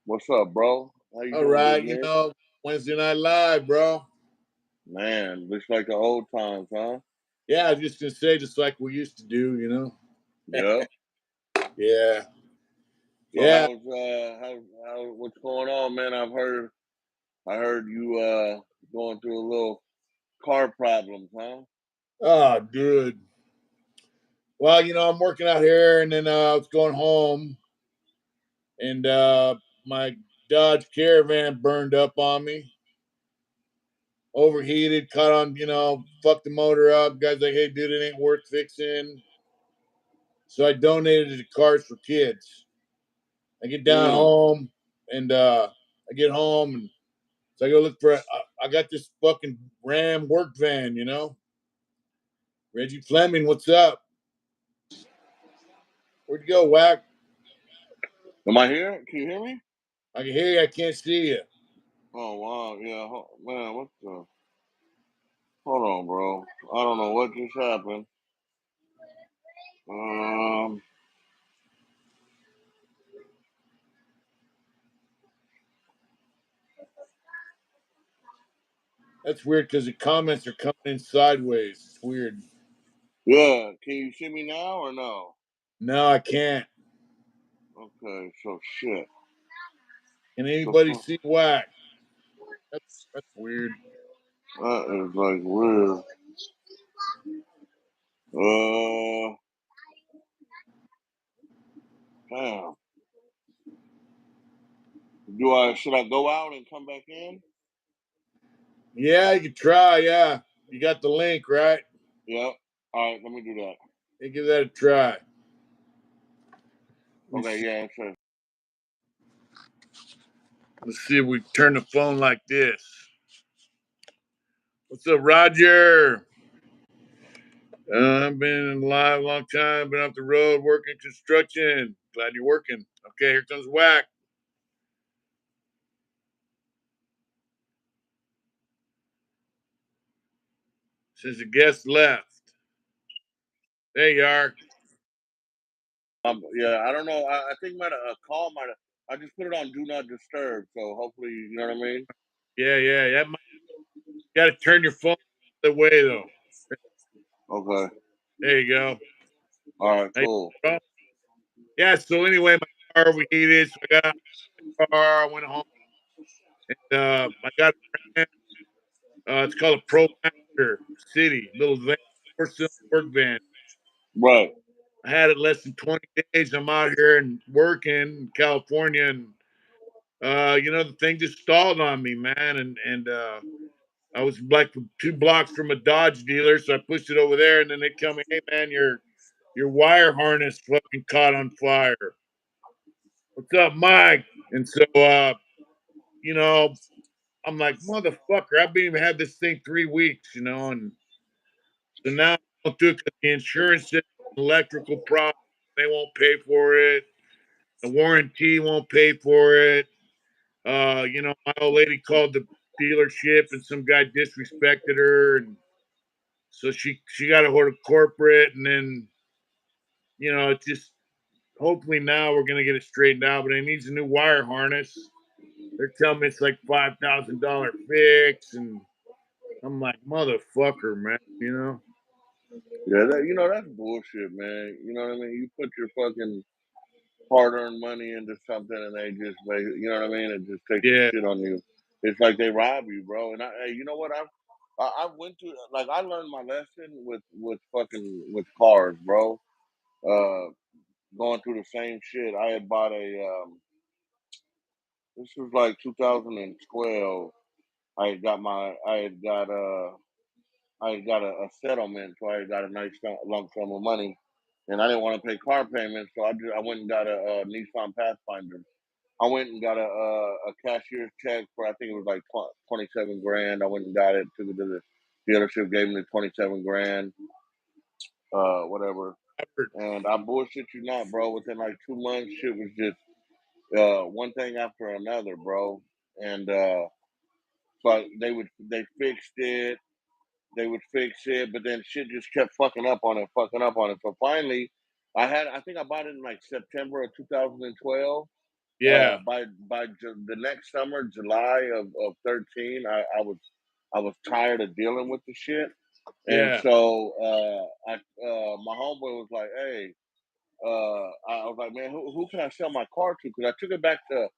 What's up, bro? How you All doing, big right, man? Wednesday Night Live, bro. Man, looks like the old times, huh? Yeah, I was just gonna say, just like we used to do. Yep. Yeah, So yeah. what's going on, man? I heard you going through a little car problems, huh? Oh, dude. Well, I'm working out here, and then I was going home, and my Dodge Caravan burned up on me, overheated, caught on, fucked the motor up. Guys like, hey, dude, it ain't worth fixing. So I donated it to Cars for Kids. I get down Mm. home, and I get home, and so I go look for. I got this fucking Ram work van. Reggie Fleming, what's up? Where'd you go, Whack? Am I here? Can you hear me? I can hear you. I can't see you. Oh wow, yeah, man. What the? Hold on, bro. I don't know what just happened. Um, That's weird because the comments are coming in sideways. It's weird. yeah. Can you see me now or no? No, I can't. Okay, so shit. Can So anybody see Whack? That's weird. that is like weird. Uh, Damn. Should I go out and come back in? Yeah, you can try. Yeah, you got the link, right? Yep. All right, let me do that. Hey, give that a try. Okay, yeah, sure. Let's see if we turn the phone like this. What's up, Roger? I've been alive a long time, been off the road working construction. Glad you're working. Okay, here comes Whack. Since the guest left. There you are. Yeah, I don't know. I think a call might have. I just put it on do not disturb, so hopefully, you know what I mean. Yeah. You got to turn your phone the way though. Okay. There you go. All right. Hey, Cool. bro. Yeah. So anyway, my car overheated, so I got out of the car. I went home, and I got a brand. It's called a Pro Master City, little van, 4-cylinder work van. Right. I had it less than 20 days. I'm out here and working in California, and the thing just stalled on me, man. And I was like 2 blocks from a Dodge dealer, so I pushed it over there, and then they tell me, "Hey, man, your wire harness fucking caught on fire. What's up, Mike?" And so, you know, I'm like, "Motherfucker, I've been even had this thing 3 weeks, and so now I don't do it 'cause the insurance says electrical problem. They won't pay for it. The warranty won't pay for it. My old lady called the dealership, and some guy disrespected her, and so she got a hold of corporate, and then it's just hopefully now we're gonna get it straightened out. But it needs a new wire harness. They're telling me it's like $5,000 fix, and I'm like, motherfucker, man. Yeah. That's bullshit, man. You know what I mean. You put your fucking hard-earned money into something, and they just make you know what I mean. And just take the Yeah, shit on you. It's like they rob you, bro. And hey, you know what? I went to like I learned my lesson with cars, bro. Uh, Going through the same shit. I had bought this was like 2012. I had got a settlement, so I had got a nice lump sum of money, and I didn't want to pay car payments, so I went and got a Nissan Pathfinder. I went and got a cashier's check for I think it was like 27 grand. I went and got it, took it to the dealership, gave me the 27 grand, whatever. And I bullshit you not, bro. Within like 2 months, shit was just one thing after another, bro. And so they fixed it, they would fix it, but then shit just kept fucking up on it, fucking up on it. So finally, I think I bought it in like September of 2012, Yeah. The next summer, July of 13, I was tired of dealing with the shit, and Yeah. so my homeboy was like, "Hey," I was like, "Man, who can I sell my car to?" Because I took it back to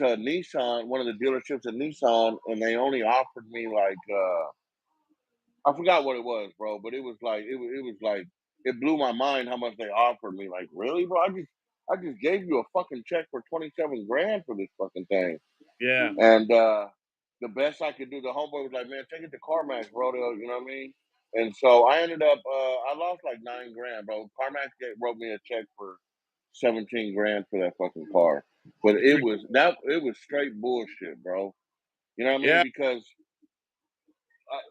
Nissan, one of the dealerships at Nissan, and they only offered me like I forgot what it was, bro, but it was like it blew my mind how much they offered me. Like, really, bro? I just gave you a fucking check for 27 grand for this fucking thing. Yeah. And the best I could do, the homeboy was like, "Man, take it to CarMax, bro." You know what I mean? And so I ended up I lost like 9 grand, bro. Wrote me a check for 17 grand for that fucking car. But Disregard. it was straight bullshit, bro. You know what I mean? Yeah. Because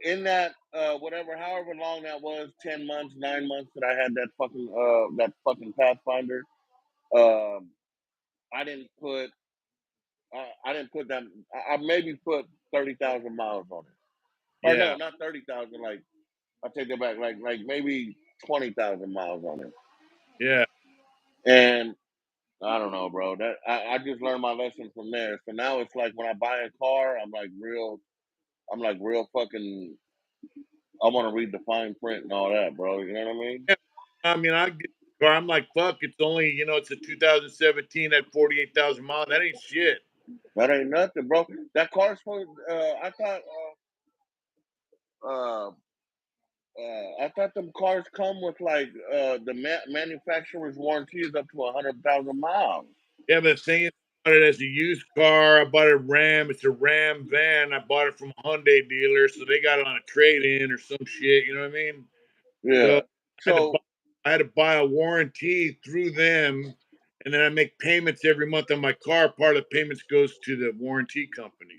in that whatever however long that was, 10 months, 9 months that I had that fucking Pathfinder, um i didn't put I didn't put that. I maybe put 30,000 miles on it, or no, Yeah. not 30,000. Like, I take that back, like maybe 20,000 miles on it. Yeah. And I don't know, bro, that I just learned my lesson from there. So now it's like when I buy a car, I'm like real fucking, I want to read the fine print and all that, bro, you know what I mean? Yeah. I mean, I get the car. I'm like, fuck. It's only it's a 2017 at 48,000 miles. That ain't shit. That ain't nothing, bro. That car's supposed. I thought. I thought them cars come with like the manufacturer's warranty is up to 100,000 miles. Yeah, but the thing is, I bought it as a used car. I bought a Ram. It's a Ram van. I bought it from a Hyundai dealer, so they got it on a trade in or some shit. You know what I mean? So Yeah. I had to buy, So I had to buy a warranty through them, and then I make payments every month on my car. Part of the payments goes to the warranty company.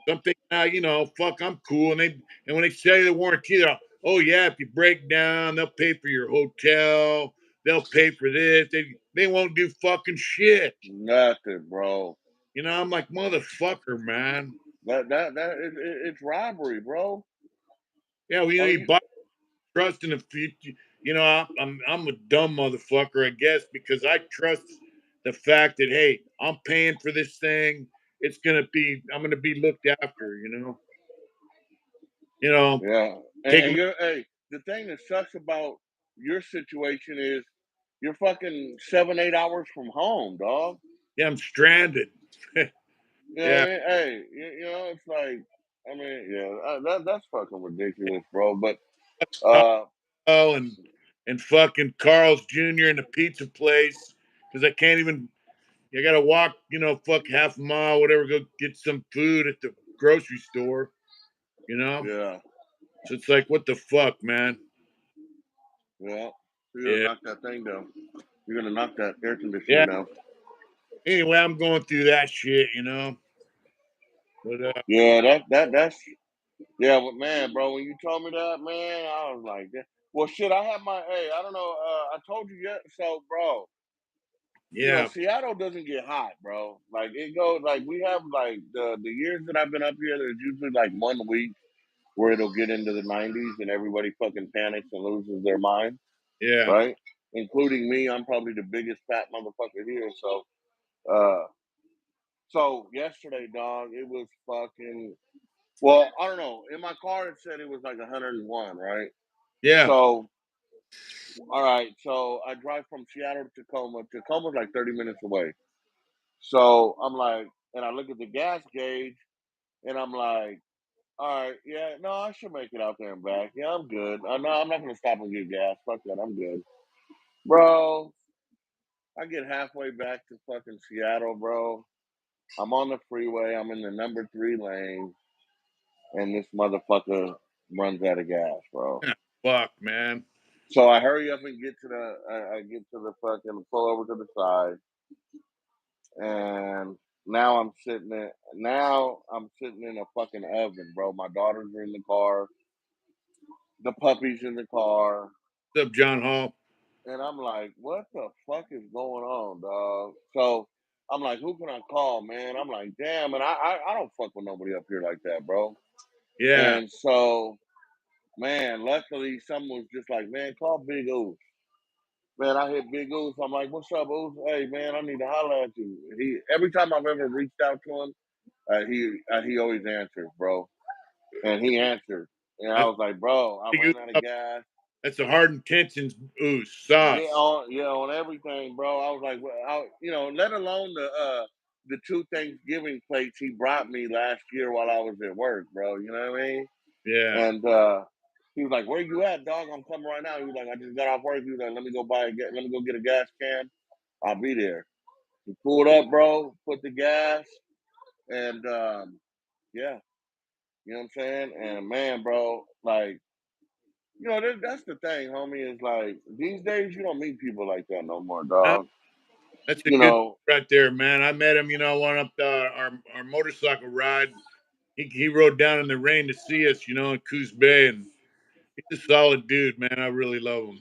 Something now, fuck, I'm cool. And when they sell you the warranty, they're all, oh yeah, if you break down, they'll pay for your hotel, they'll pay for this. They won't do fucking shit. nothing, bro. I'm like, motherfucker, man. It's robbery, bro. Yeah, well, I you mean, buy trust in the future. I'm a dumb motherfucker, I guess, because I trust the fact that hey, I'm paying for this thing. I'm gonna be looked after. You know, yeah. take And my you're, hey, the thing that sucks about your situation is you're fucking 7, 8 hours from home, dog. yeah, I'm stranded. You know what Yeah, I mean? Hey, it's like, I mean, yeah, that's fucking ridiculous, bro. But uh, Taco and fucking Carl's Jr. in the pizza place because I can't even. I gotta walk, fuck half a mile, whatever, go get some food at the grocery store. You know, yeah, so it's like, what the fuck, man? yeah. You're gonna Yeah, knock that thing down. You're gonna knock that air conditioner yeah. down. Anyway, I'm going through that shit. But Yeah, that's yeah, but man, bro, when you told me that, man, I was like, well, shit. I have my, hey, I don't know. I told you yet. So, bro, yeah, Seattle doesn't get hot, bro. Like it goes, like we have like the years that I've been up here. There's usually like 1 week where it'll get into the 90s and everybody fucking panics and loses their mind, yeah, right? Including me. I'm probably the biggest fat motherfucker here. Uh, so yesterday, dog, it was fucking. Well, I don't know. In my car, it said it was like 101, right? yeah, So, all right. So I drive from Seattle to Tacoma. Tacoma's like 30 minutes away. So I'm like, and I look at the gas gauge, and I'm like, all right, yeah, no, I should make it out there and back. Yeah, I'm good. No, I'm not gonna stop and get gas. Fuck that, I'm good, bro. I get halfway back to fucking Seattle, bro. I'm on the freeway. I'm in the number 3 lane, and this motherfucker runs out of gas, bro. yeah. Fuck, man. So I hurry up and get to I get to the fucking pull over to the side, and now I'm sitting in a fucking oven, bro. My daughters are in the car, the puppy's in the car, What's up, John Hall? and I'm like, what the fuck is going on, dog? So I'm like, who can I call, man? I'm like, damn, and I don't fuck with nobody up here like that, bro. Yeah, And so, man, luckily someone was just like, man, call Big O. man, I hit Big Goose. I'm like, "What's up, Goose? Hey, man, I need to holler at you." He every time I've ever reached out to him, he always answers, bro, and he answered. And I That's was like, "Bro, I big ooze ran out of up. gas." That's a hard intentions ooze Yeah, sauce. on everything, bro. I was like, well, let alone the two Thanksgiving plates he brought me last year while I was at work, bro. You know what I mean? Yeah. And he was like, "Where you at, dog? I'm coming right now." He was like, "I just got off work." He was like, let me go get a gas can. I'll be there." He pulled up, bro, put the gas, and yeah, you know what I'm saying? And man, bro, like, that's the thing, homie, is like these days you don't meet people like that no more, No, dog. that's a You good know, right there, man. I met him, one up our motorcycle ride. He rode down in the rain to see us, in Coos Bay, and he's a solid dude, man. I really love him.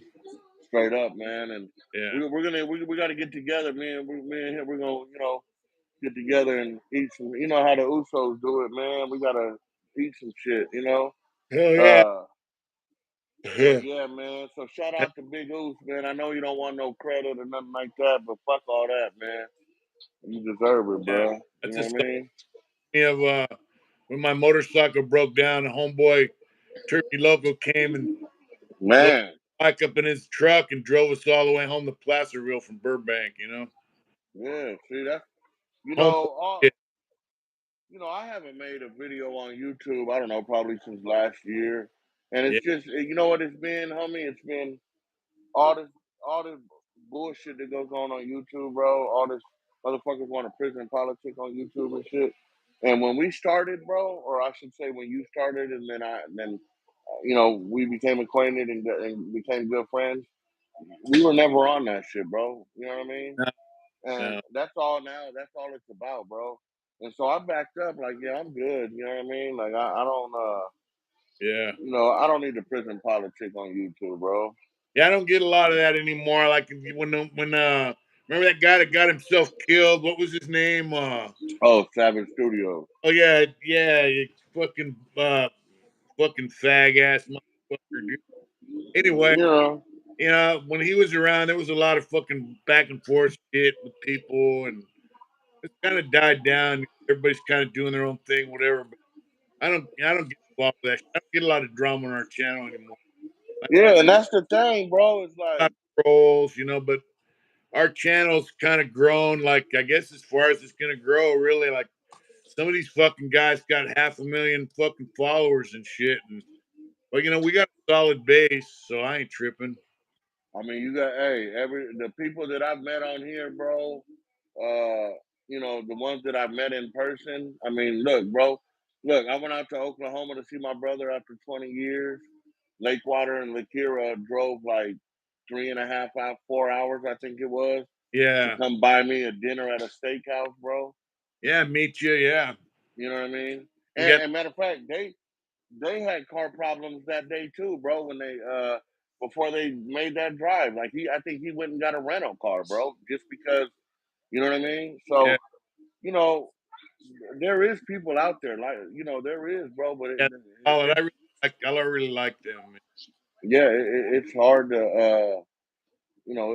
straight up, man. And Yeah. we got to get together, man. Me and him, we're gonna get together and eat some. You know how the Usos do it, man. We gotta eat some shit, you know. Hell yeah. Uh, but yeah, man. So shout out to Big Oos, man. I know you don't want no credit or nothing like that, but fuck all that, man. You deserve it, Yeah. bro. You That's know what just I like mean? me of when my motorcycle broke down, a homeboy Turkey Loco came and loaded Man, the bike up in his truck and drove us all the way home to Placerville from Burbank. yeah. See that? You Homeboy know, all shit. I haven't made a video on YouTube. I don't know, probably since last year, and Yeah. it's just, you know what it's been, homie. It's been all this bullshit that goes on YouTube, bro. All this motherfuckers want to prison politics on YouTube and shit. And when we started, bro, or I should say when you started, and then we became acquainted and became good friends. We were never on that shit, bro. You know what I mean? No, And no. that's all now. That's all it's about, bro. And so I backed up, like, yeah, I'm good. You know what I mean? Like, I don't, Yeah. I don't need the prison politic on YouTube, bro. Yeah, I don't get a lot of that anymore. Like when remember that guy that got himself killed? What was his name? Oh, Savage Studios. Oh yeah, yeah, you fucking fag ass motherfucker, dude. Anyway, You know, when he was around, there was a lot of fucking back and forth shit with people, and it's kind of died down. Everybody's kind of doing their own thing, whatever. But I don't get involved with that. I don't get a lot of drama on our channel anymore. Like yeah, and that's the thing, bro. It's a lot like, of trolls, but our channel's kind of grown. Like I guess as far as it's gonna grow, really, like some of these fucking guys got 500,000 fucking followers and shit, and but we got a solid base, so I ain't tripping. I mean, you got, hey, the people that I've met on here, bro. Uh, the ones that I've met in person. I mean, look, bro. Look, I went out to Oklahoma to see my brother after 20 years. Lakewater and Lakira drove like 3.5 out 4 hours, I think it was, to Yeah, come buy me a dinner at a steakhouse, bro. yeah, meet you. Yeah, You know what I mean? we got And matter of fact, they had car problems that day too, bro. When they before they made that drive, like I think he went and got a rental car, bro, just because, you know what I mean. yeah, So you know, there is people out there, like, there is, bro. But yeah. Solid. it's I really like them. Man. yeah, it's hard to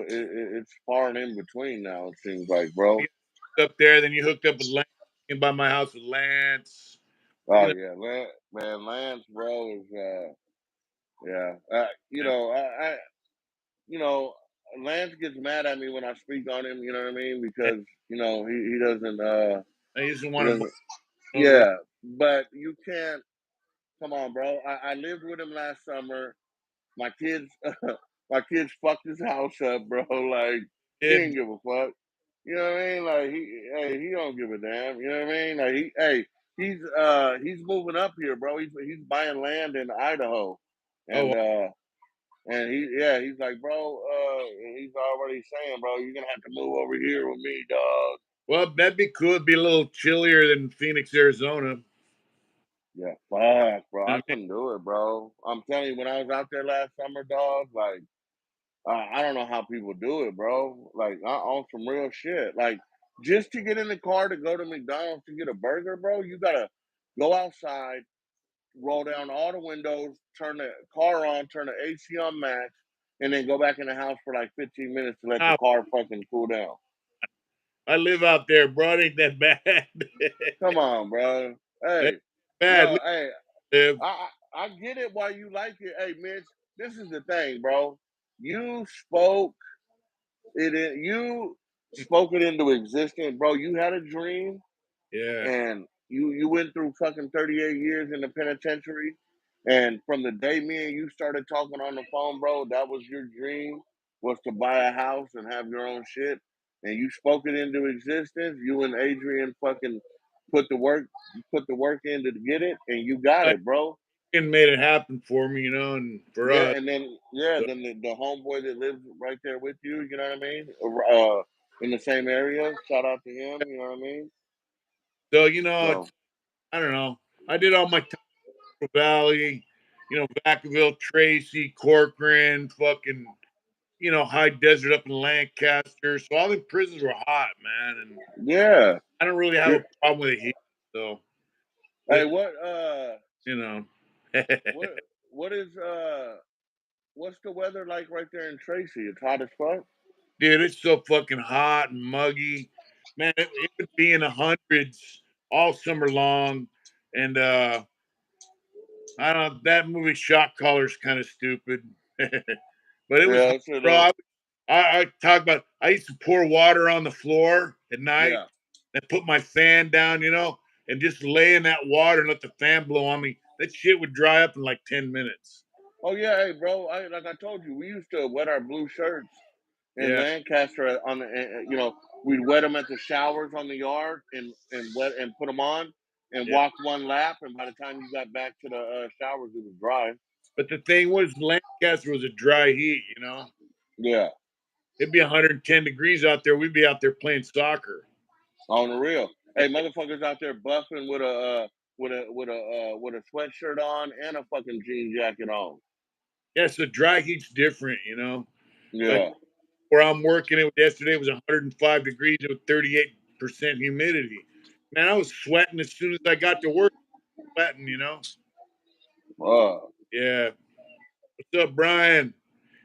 it's far and in between now. It seems like, bro. We got up there, then you hooked up with Lance. Came by my house with Lance. Oh You know, yeah, man, Lance, bro, is yeah. yeah, You know, Lance gets mad at me when I speak on him. You know what I mean? yeah. Because he doesn't I used to he want to. doesn't. Right. Yeah, but you can't. Come on, bro. I lived with him last summer. My kids, my kids fucked his house up, bro. Like he Did ain't give a fuck. You know what I mean? Like he don't give a damn. You know what I mean? Like he's moving up here, bro. He's buying land in Idaho, oh and he's like, bro. He's already saying, bro, you're gonna have to move over here with me, dog. well, that'd be cool. It'd be a little chillier than Phoenix, Arizona. Yeah, fuck, bro. You know I what I couldn't do it, bro. I'm telling you, when I was out there last summer, dog, like. I don't know how people do it, bro. Like on some real shit. Like just to get in the car to go to McDonald's to get a burger, bro, you gotta go outside, roll down all the windows, turn the car on, turn the AC on max, and then go back in the house for like 15 minutes to let the Nah, car fucking cool down. I live out there, bro. It ain't that bad. Come on, bro. That Hey, bad. no, hey, Live. I get it why you like it. Hey, Mitch, this is the thing, bro. You spoke you spoke it into existence, bro. You had a dream, Yeah. and you went through fucking 38 years in the penitentiary, and from the day me and you started talking on the phone, bro, that was your dream, was to buy a house and have your own shit, and you spoke it into existence. You and Adrian fucking put the work put the work in to get it, and you got I it, bro. made it happen for me, you know, and for Yeah, us. and then yeah, So, then the homeboy that lives right there with you, you know what I mean? In the same area. Shout out to him, you know what I mean? you know, So it's I don't know. I did all my time in Valley, you know, Vacaville, Tracy, Corcoran, fucking, you know, high desert up in Lancaster. So all the prisons were hot, man, and yeah. I don't really have You're, a problem with the heat. So, hey, it, what you know, what what is what's the weather like right there in Tracy? It's hot as fuck. dude, it's so fucking hot and muggy, man. It would be in the hundreds all summer long, and I don't know, that movie Shot Caller's kind of stupid, but it was Yeah, hot, it's a bro. little I talk about. I used to pour water on the floor at night yeah. and put my fan down, you know, and just lay in that water and let the fan blow on me. That shit would dry up in like 10 minutes. Oh yeah, hey bro, like I told you, we used to wet our blue shirts in Yeah, Lancaster on the you know, we'd wet them at the showers on the yard and wet and put them on and yeah. walk one lap, and by the time you got back to the showers it was dry. But the thing was, Lancaster was a dry heat, you know. Yeah. It'd be 110 degrees out there. We'd be out there playing soccer. On the real. Hey, motherfuckers out there buffing with a with a sweatshirt on and a fucking jean jacket on. Yeah, so dry heat's different, you know. Like Yeah. where I'm working, it yesterday was 105 degrees with 38% humidity. Man, I was sweating as soon as I got to work. Sweating, you know. Uh, Yeah. What's up, Brian?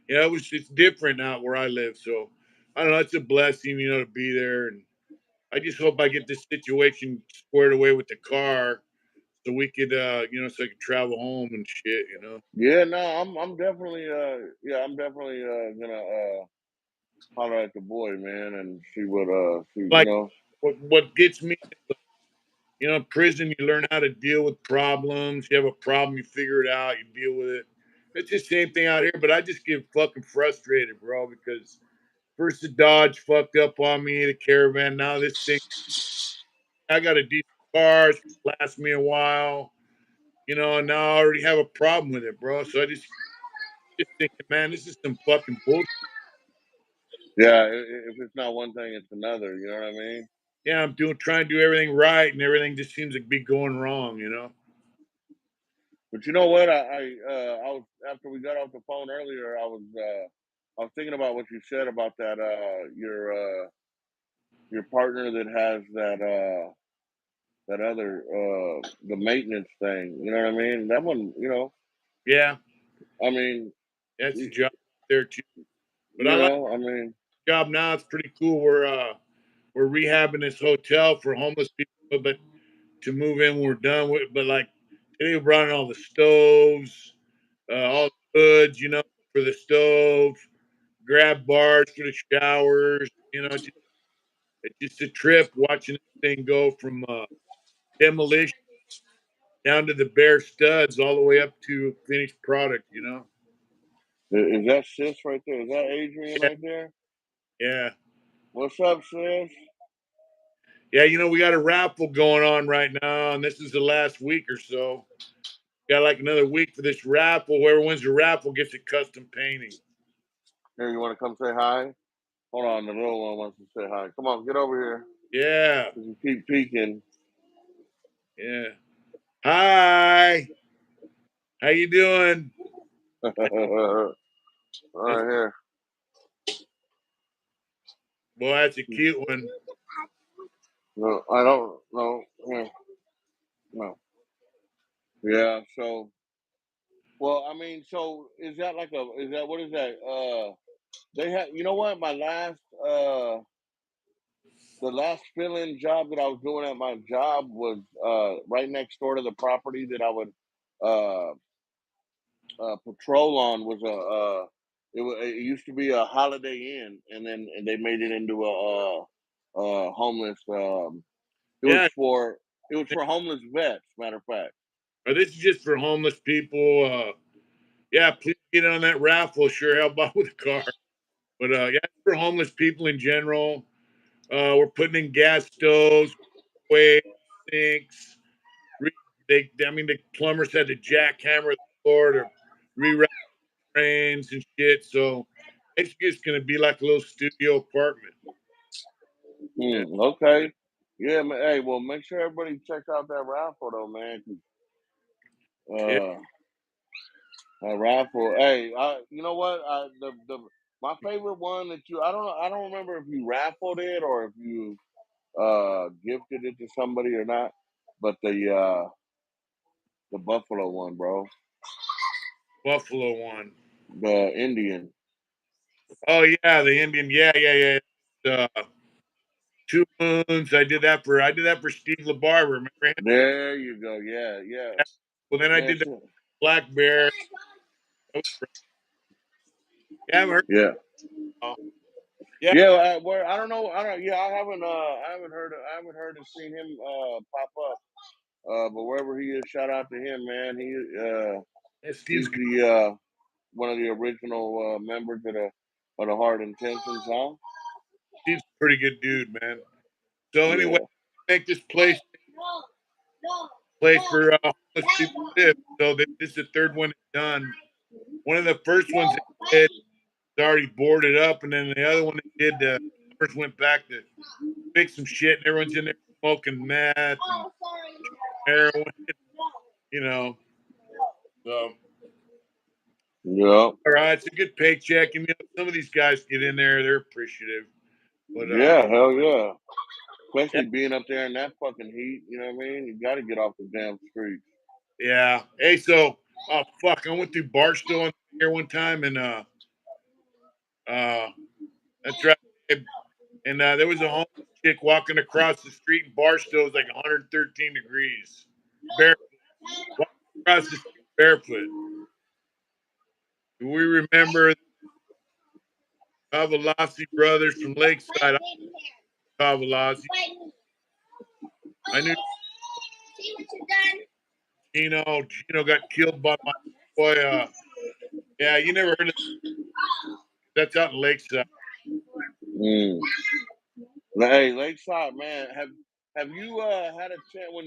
Yeah, it's different out where I live. So I don't know. It's a blessing, you know, to be there. And I just hope I get this situation squared away with the car so we could, you know, so I could travel home and shit, you know. yeah, no, I'm definitely yeah, I'm definitely gonna holler at the boy, man, and see what see, you Like know. what gets me, you know, in prison, you learn how to deal with problems. You have a problem, you figure it out, you deal with it. It's the same thing out here, but I just get fucking frustrated, bro, because first the Dodge fucked up on me, the Caravan. Now this thing, I got a decent car, it's gonna last me a while, you know, and now I already have a problem with it, bro. So I just thinking, man, this is some fucking bullshit. Yeah, if it's not one thing, it's another. You know what I mean? Yeah, I'm trying to do everything right, and everything just seems to be going wrong, you know. But you know what? I was after we got off the phone earlier. I was thinking about what you said about that your partner that has that other the maintenance thing. You know what I mean? That one, you know. Yeah, I mean, that's a you, job there too. But I you like know, I mean, the job now. It's pretty cool. We're rehabbing this hotel for homeless people, but to move in when we're done with. But like today, we brought in all the stoves, all the hoods, you know, for the stove, grab bars for the showers. You know, it's just a trip watching this thing go from demolition down to the bare studs, all the way up to finished product. You know. is that sis right there? Is that Adrian Yeah, right there? yeah, What's up, sis? yeah. You know, we got a raffle going on right now, and this is the last week or so. Got like another week for this raffle. Whoever wins the raffle gets a custom painting. Here, you want to come say hi? Hold on, the little one wants to say hi. Come on, get over here. Yeah, You keep peeking. yeah. Hi, how you doing? All That's, right, here. boy, that's a cute one. No, I don't. No, here. No. Yeah. So Well, I mean, so is that like a is that what is that? They had, you know what? My last the last fill-in job that I was doing at my job was right next door to the property that I would uh patrol on was it used to be a Holiday Inn, and then they made it into a homeless it was Yeah, for homeless vets, matter of fact. this is just for homeless people. Yeah, please get on that raffle. Sure, help out with a car. But yeah, it's for homeless people in general. We're putting in gas stoves, waves, sinks. Re- I mean, the plumbers had to jackhammer the floor to reroute drains and shit. So it's just gonna be like a little studio apartment. Yeah, Okay. Yeah, man. Hey, well, make sure everybody checks out that raffle though, man. 'Cause, yeah. uh, that raffle. Hey, you know what? The my favorite one that you I don't remember if you raffled it or if you gifted it to somebody or not, but the Buffalo one, bro, Buffalo one. the Indian. Oh yeah, the Indian. Yeah, yeah, yeah. 2 moons. I did that for Steve LeBar. Remember him? There you go. Yeah, yeah. Yeah. Well, then I Man, did that Black Bear. That was- Yeah, I haven't heard. yeah. Oh, yeah, Yeah, where I don't know, I don't. Yeah, I haven't heard or seen him pop up. But wherever he is, shout out to him, man. yeah, Steve's He's good. the one of the original members of the Hard Intentions, huh? Steve's a pretty good dude, man. So anyway, Yeah. make this place for homeless people to live. So this is the third one done. One of the first ones they did is already boarded up, and then the other one they did, the plumbers went back to fix some shit, and everyone's in there smoking meth and heroin, you know. So, Yeah. all right, it's a good paycheck, and you know, some of these guys get in there, they're appreciative. But Yeah. Hell yeah. yeah, Especially being up there in that fucking heat. You know what I mean? You got to get off the damn streets. yeah. Hey, so oh fuck, I went through Barstow on here one time, and uh, that's right. And there was a homeless chick walking across the street in Barstow. It was like 113 degrees, barefoot, walking across the street barefoot. Do we remember the Cavalasi brothers from Lakeside? Cavalasi. I knew Gino got killed by my boy. Yeah, you never heard of that's out in Lakeside. Mm. Hey, Lakeside, man, have you had a chance when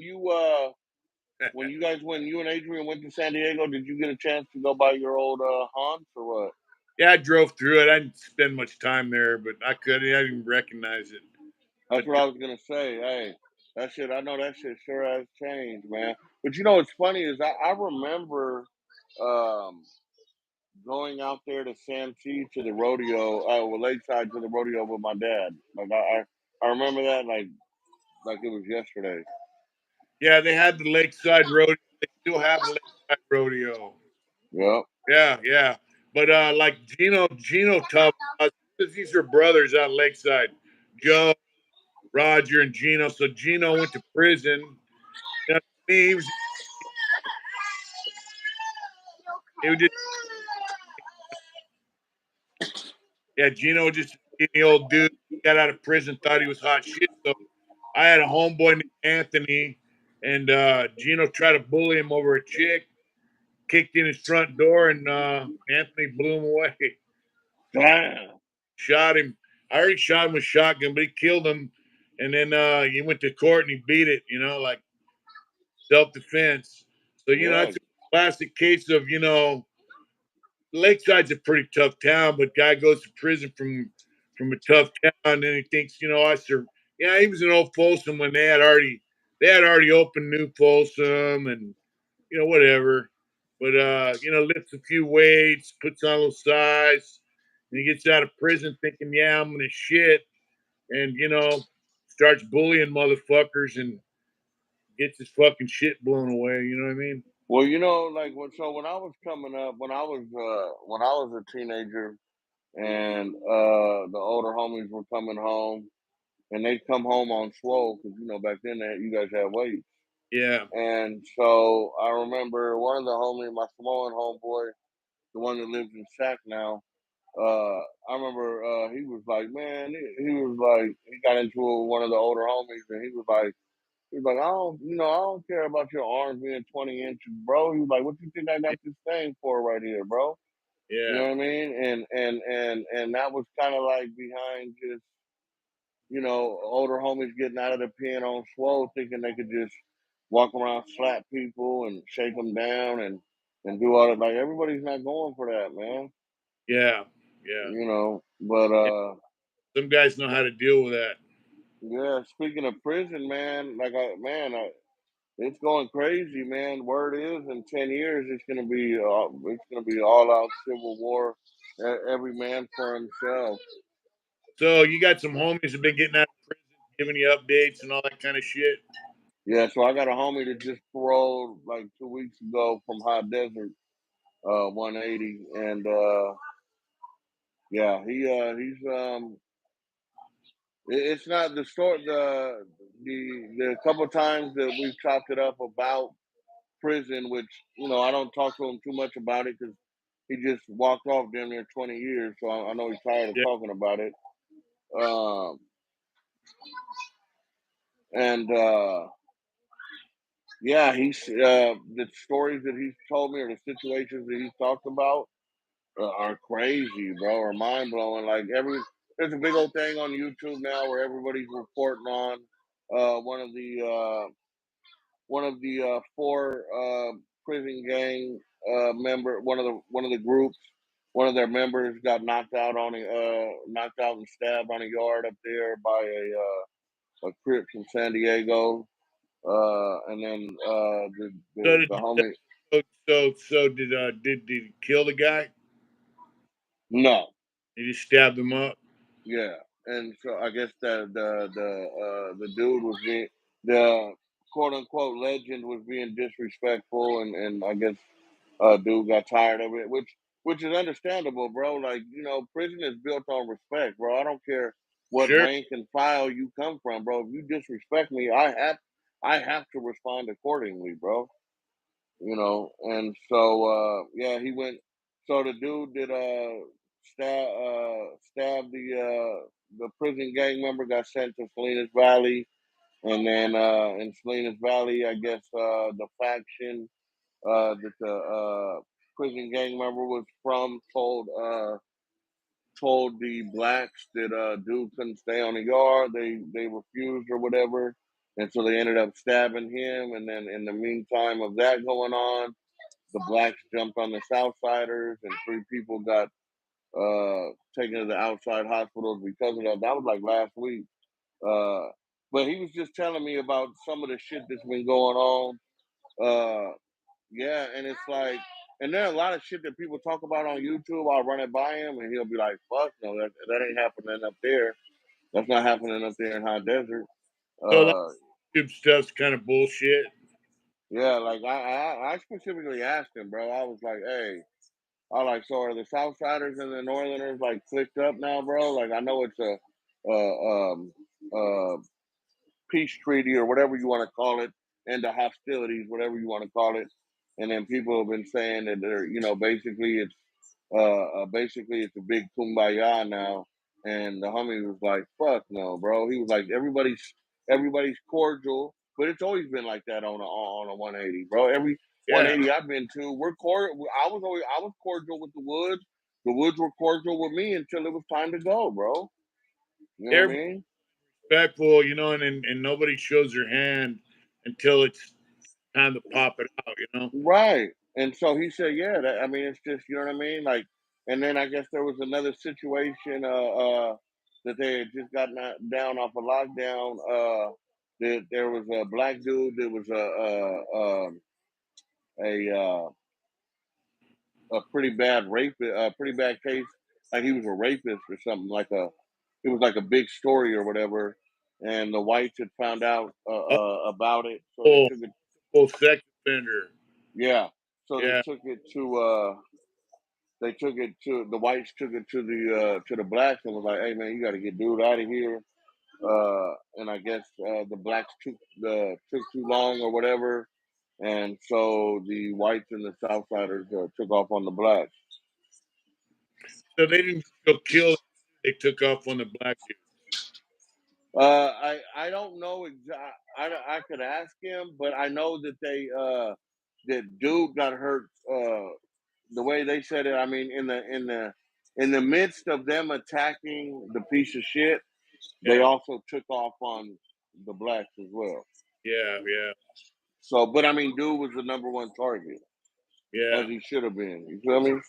you guys when you and Adrian went to San Diego? Did you get a chance to go by your old haunts or what? Yeah, I drove through it. I didn't spend much time there, but I could. I didn't even recognize it. That's But what I was gonna say. Hey, that shit. I know that shit sure has changed, man. But you know what's funny is I remember um, going out there to Santee to the rodeo, well, Lakeside to the rodeo with my dad. Like I remember that like it was yesterday. yeah, they had the Lakeside Rodeo. They still have the Lakeside Rodeo. Yep. Yeah, yeah. But like Gino Tavares, these are brothers out in Lakeside. Joe, Roger, and Gino. So Gino went to prison. You know, he was he was just yeah, Gino was just a skinny old dude. Got out of prison, thought he was hot shit. So I had a homeboy named Anthony, and Gino tried to bully him over a chick, kicked in his front door, and Anthony blew him away. Damn. Shot him. I already shot him with shotgun, but he killed him. And then he went to court and he beat it, you know, like self defense. So, you know, Yeah. that's a classic case of, Lakeside's a pretty tough town, but guy goes to prison from a tough town, and then he thinks, yeah, he was in old Folsom when they had already opened New Folsom and whatever. But lifts a few weights, puts on a little size, and he gets out of prison thinking, yeah, I'm gonna shit, and starts bullying motherfuckers and gets his fucking shit blown away. You know what I mean? Well, you know, like when I was coming up, when I was a teenager, and the older homies were coming home, and they'd come home on swole because you know back then you guys had weights. Yeah, And so I remember one of the homies, my Samoan homeboy, the one that lives in Sac now. Uh, I remember he was like, man, he was like, he got into it with one of the older homies, and he was like, I don't, you know, I don't care about your arms being 20 inches, bro. He was like, what you think I got this thing for right here, bro? You know yeah, what I mean? And that was kind of like behind just, you know, older homies getting out of the pen on swole, thinking they could just walk around, slap people, and shake them down, and do all that. Like everybody's not going for that, man. yeah, yeah. You know, but Yeah. Some guys know how to deal with that. yeah. Speaking of prison, man, it's going crazy, man. Word is, in 10 years, it's gonna be all out civil war, every man for himself. So you got some homies that been getting out of prison, giving you updates and all that kind of shit. Yeah, so I got a homie that just paroled like 2 weeks ago from High Desert, 180, and yeah, it's not the story. The couple times that we've chopped it up about prison, which you know I don't talk to him too much about it because he just walked off damn near 20 years, so I know he's tired of Yeah. talking about it. Um, and yeah, he's the stories that he's told me or the situations that he's talked about are crazy, bro, are mind blowing. Like there's a big old thing on YouTube now where everybody's reporting on one of the four prison gang member, one of the groups, one of their members got knocked out and stabbed on a yard up there by a Crip from San Diego, and then So did the homie. did he kill the guy? No. He just stabbed him up. Yeah, and so I guess the dude was being the quote unquote legend was being disrespectful, and I guess dude got tired of it, which is understandable, bro. Like you know, prison is built on respect, bro. I don't care what Sure. rank and file you come from, bro. If you disrespect me, I have to respond accordingly, bro. You know, and so yeah, he went. So the dude that stabbed the prison gang member got sent to Salinas Valley, and then in Salinas Valley, I guess the faction that the prison gang member was from told the blacks that dude couldn't stay on the yard. They refused or whatever, and so they ended up stabbing him. And then in the meantime of that going on, the blacks jumped on the Southsiders, and three people got taken to the outside hospitals because of that. That was like last week. Uh, but he was just telling me about some of the shit that's been going on. Yeah, and it's like, and there are a lot of shit that people talk about on YouTube. I'll run it by him, and he'll be like, "Fuck no, that ain't happening up there. That's not happening up there in High Desert." So a lot Uh, of YouTube stuff's kind of bullshit. yeah, like I specifically asked him, bro. I was like, "Hey." I like, so are the Southsiders and the Northerners like clicked up now, bro? Like I know it's uh um uh peace treaty or whatever you want to call it, and the hostilities, whatever you want to call it. And then people have been saying that they're, you know, basically it's a big kumbaya now. And the homie was like, "Fuck no, bro." He was like, "Everybody's cordial, but it's always been like that on a 180, bro. Every Yeah. 180 I've been to, we're cordial. I was cordial with the Woods. The Woods were cordial with me until it was time to go, bro. You know what I Everybody's mean? respectful, and nobody shows their hand until it's time to pop it out, you know? Right. And so he said, yeah, I mean, it's just, you know what I mean? Like, and then I guess there was another situation, that they had just gotten down off a lockdown. That there was a black dude that was a pretty bad rape, a pretty bad case. Like he was a rapist or something it was like a big story or whatever. And the whites had found out, Oh, about it. So they full, took it. full sex offender. Yeah. So Yeah. they took it to the whites took it to the blacks and was like, hey man, you got to get dude out of here. And I guess the blacks took too long or whatever, and so the whites and the Southsiders took off on the blacks. So they didn't just go kill. They took off on the black dude. I don't know exactly. I could ask him, but I know that that dude got hurt. The way they said it, I mean, in the midst of them attacking the piece of shit, they Yeah. also took off on the blacks as well. Yeah. Yeah. So, but I mean, dude was the number one target, as Yeah. he should have been. You feel me?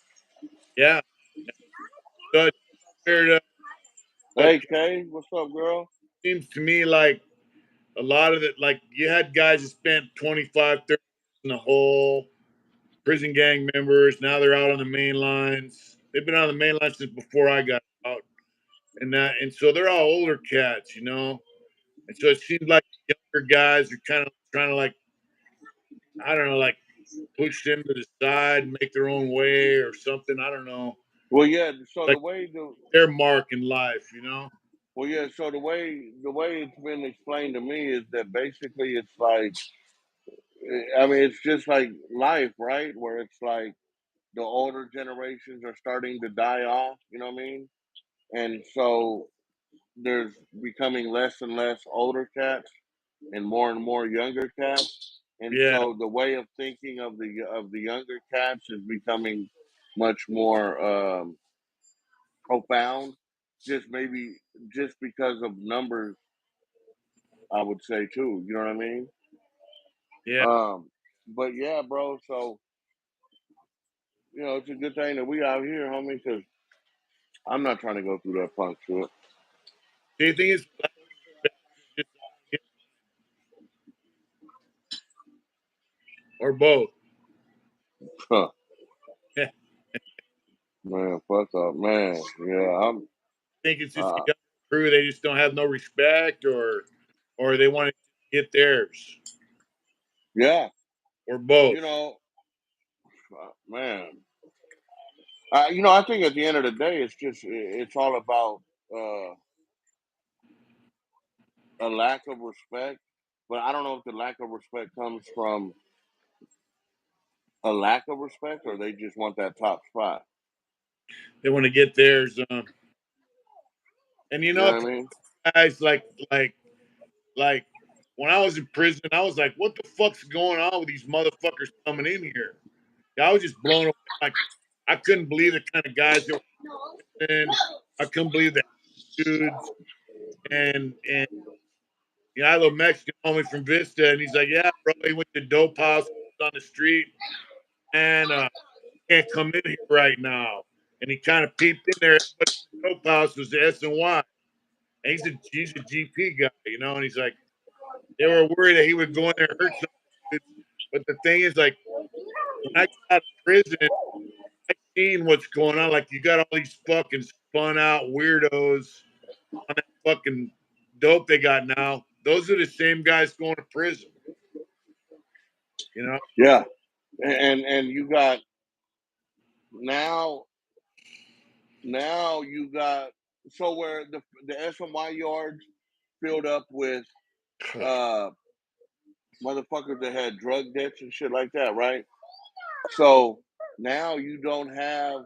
Yeah. So it's weird. But Hey, Kay, what's up, girl? it seems to me like a lot of it, like you had guys that spent 25, 30 years in the hole, prison gang members. Now they're out on the main lines. They've been on the main lines since before I got out. And so they're all older cats, you know? And so it seems like younger guys are kind of trying to like, I don't know, like push them to the side, make their own way or something. I don't know. Well, yeah. So Like their mark in life, you know? so the way it's been explained to me is that basically it's like, I mean, it's just like life, right? Where it's like the older generations are starting to die off. You know what I mean? And so there's becoming less and less older cats and more younger cats. And Yeah, so the way of thinking of the younger cats is becoming much more profound. Just maybe just because of numbers, I would say too. You know what I mean? yeah. Um, but yeah, bro. So it's a good thing that we out here, homie. Because I'm not trying to go through that punk shit. Do you think it's lack of respect or just or both? Huh. Yeah. Man, fuck up, man. Yeah, I'm. Think it's just the Uh, younger crew, they just don't have no respect or they want to get theirs yeah, or both. you know, man. I think at the end of the day, it's all about uh, a lack of respect. But I don't know if the lack of respect comes from a lack of respect or they just want that top spot. They want to get theirs. And you You know, know what I mean? guys like when I was in prison, I was like, what the fuck's going on with these motherfuckers coming in here? Yeah, I was just blown away. Like I couldn't believe the kind of guys that were in. I couldn't believe the dudes and I had a little Mexican homie from Vista, and he's like, "Yeah, bro, he went to dope house on the street, and can't come in here right now." And he kind of peeped in there. But the dope house was the S&Y, and he's a GP guy, you know. And he's like, they were worried that he would go in there and hurt some dudes. But the thing is, like, when I got out of prison, I seen what's going on. Like, you got all these fucking spun out weirdos on that fucking dope they got now. Those are the same guys going to prison, you know. Yeah, and you got now you got so where the SMY yards filled up with uh motherfuckers that had drug debts and shit like that, right? So now you don't have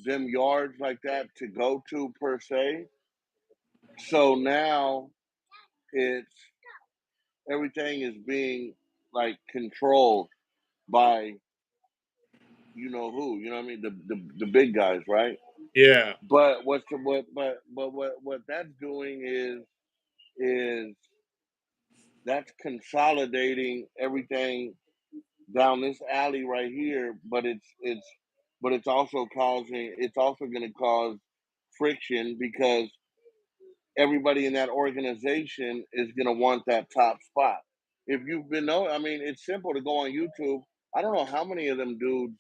them yards like that to go to per se. So now it's everything is being like controlled by you know who, you know what I mean? The big guys, right? Yeah, But what's the what that's doing is that's consolidating everything down this alley right here, but it's also causing it's also going to cause friction because everybody in that organization is going to want that top spot. If you've been know, I mean, it's simple to go on YouTube. I don't know how many of them dudes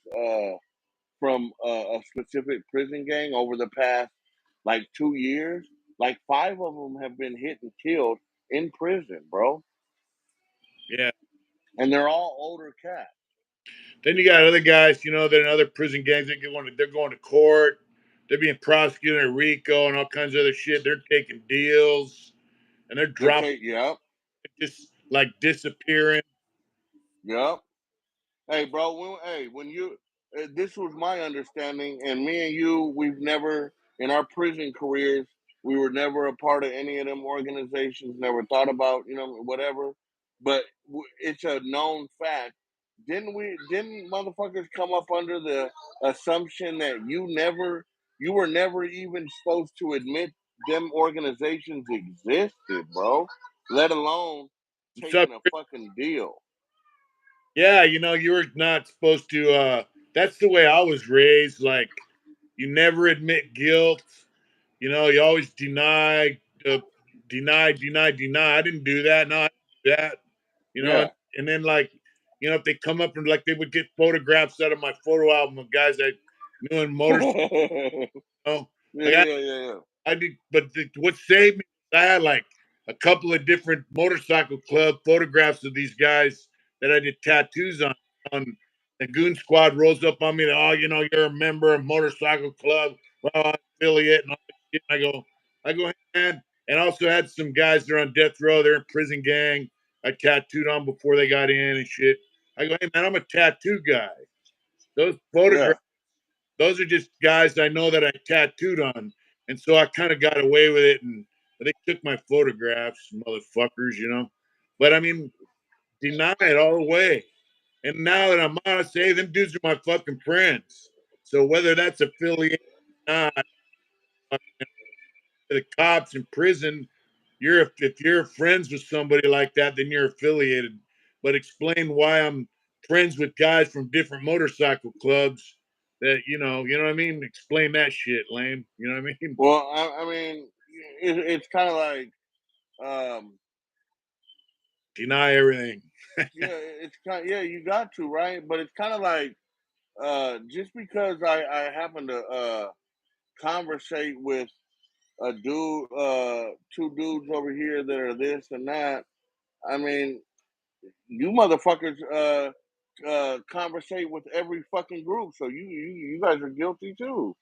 from a specific prison gang over the past like 2 years, like five of them have been hit and killed in prison, bro, yeah, and they're all older cats. Then you got other guys, they're in other prison gangs. They're going to court. They're being prosecuted in RICO and all kinds of other shit. They're taking deals and they're They're dropping, yep, just like disappearing. yep. Hey, bro. When you, this was my understanding, and me and you, we've never in our prison careers, we were never a part of any of them organizations. Never thought about whatever. But it's a known fact. Didn't we? Didn't motherfuckers come up under the assumption that you were never even supposed to admit them organizations existed, bro? Let alone So taking a fucking deal. yeah, you were not supposed to. That's the way I was raised. Like, you never admit guilt. You always deny. I didn't do that. No, I didn't do that. Yeah. And then like, if they come up and like they would get photographs out of my photo album of guys I knew in motorcycle. Yeah, Like yeah, yeah. I did, but what saved me was I had like a couple of different motorcycle club photographs of these guys that I did tattoos on. On the Goon Squad rolls up on me, that, oh, you're a member of motorcycle club, well, affiliate, and all that shit. And I go, hey, man. And I also had some guys that are on death row, they're in prison gang. I tattooed on before they got in and shit. I go, hey, man, I'm a tattoo guy. Those Yeah. photographs, those are just guys I know that I tattooed on. And so I kind of got away with it. And they took my photographs, motherfuckers. But I mean, deny it all the way. And now that I'm honest, hey, them dudes are my fucking friends. So whether that's affiliated or not, the cops in prison, if you're friends with somebody like that, then you're affiliated. But explain why I'm friends with guys from different motorcycle clubs. That you know what I mean. Explain that shit, lame. You know what I mean? Well, I mean, it's kind of like, um, Deny everything. yeah, it's kind. Yeah, you got to right, but it's kind of like, just because I happen to conversate with a dude, two dudes over here that are this and that. I mean, you motherfuckers conversate with every fucking group, so you guys are guilty too.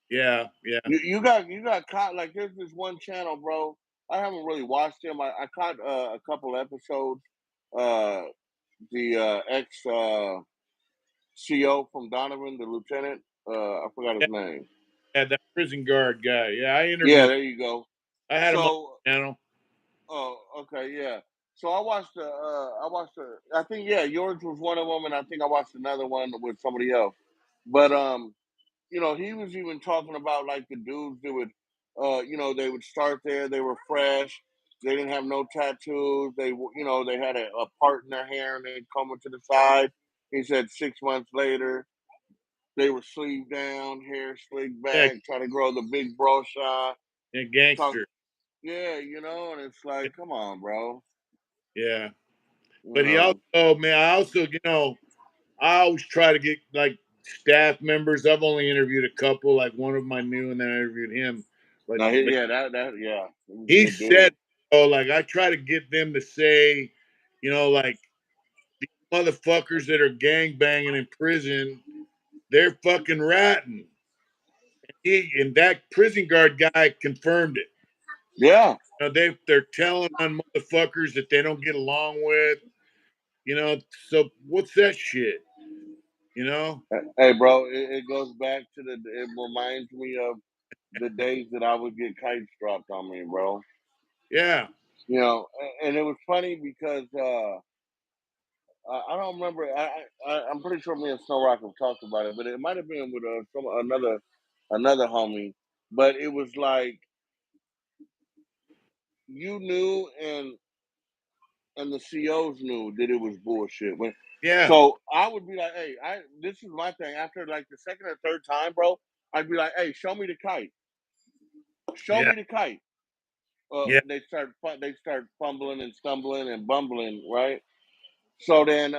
Yeah, yeah, You got caught. Like, there's this one channel, bro. I haven't really watched him. I caught a couple episodes. Uh, the ex CO from Donovan, the lieutenant. I forgot his yeah, name. yeah. That prison guard guy. Yeah, I Yeah, interviewed. there you go. I had him on So, the channel. oh, okay, yeah. So I watched the. I think, yeah, yours was one of them, and I think I watched another one with somebody else. But he was even talking about like the dudes that would, they would start there. They were fresh. They didn't have no tattoos. They had a part in their hair and they'd come to the side. He said 6 months later, they were sleeved down, hair slicked Yeah, back, trying to grow the big bro shot. yeah, Talk, gangster. yeah, and it's like, come on, bro. Yeah, You but he know, also, man, I always try to get like staff members. I've only interviewed a couple, like one of them I knew, and then I interviewed him. But no, but yeah, yeah, he was a he good said, dude. oh, like I try to get them to say, like these motherfuckers that are gang banging in prison, they're fucking ratting. And that prison guard guy confirmed it. Yeah. They're telling on motherfuckers that they don't get along with. So what's that shit? You know? Hey, bro, it goes back to it reminds me of the days that I would get kites dropped on me, bro. Yeah, And it was funny because I don't remember. I'm pretty sure me and Snow Rock have talked about it, but it might have been with another homie. But it was like you knew, and the COs knew that it was bullshit. yeah, So I would be like, hey, this is my thing. After like the second or third time, bro, I'd be like, hey, show me the kite. Show yeah, me the kite. yeah, They start fumbling and stumbling and bumbling, right? So then,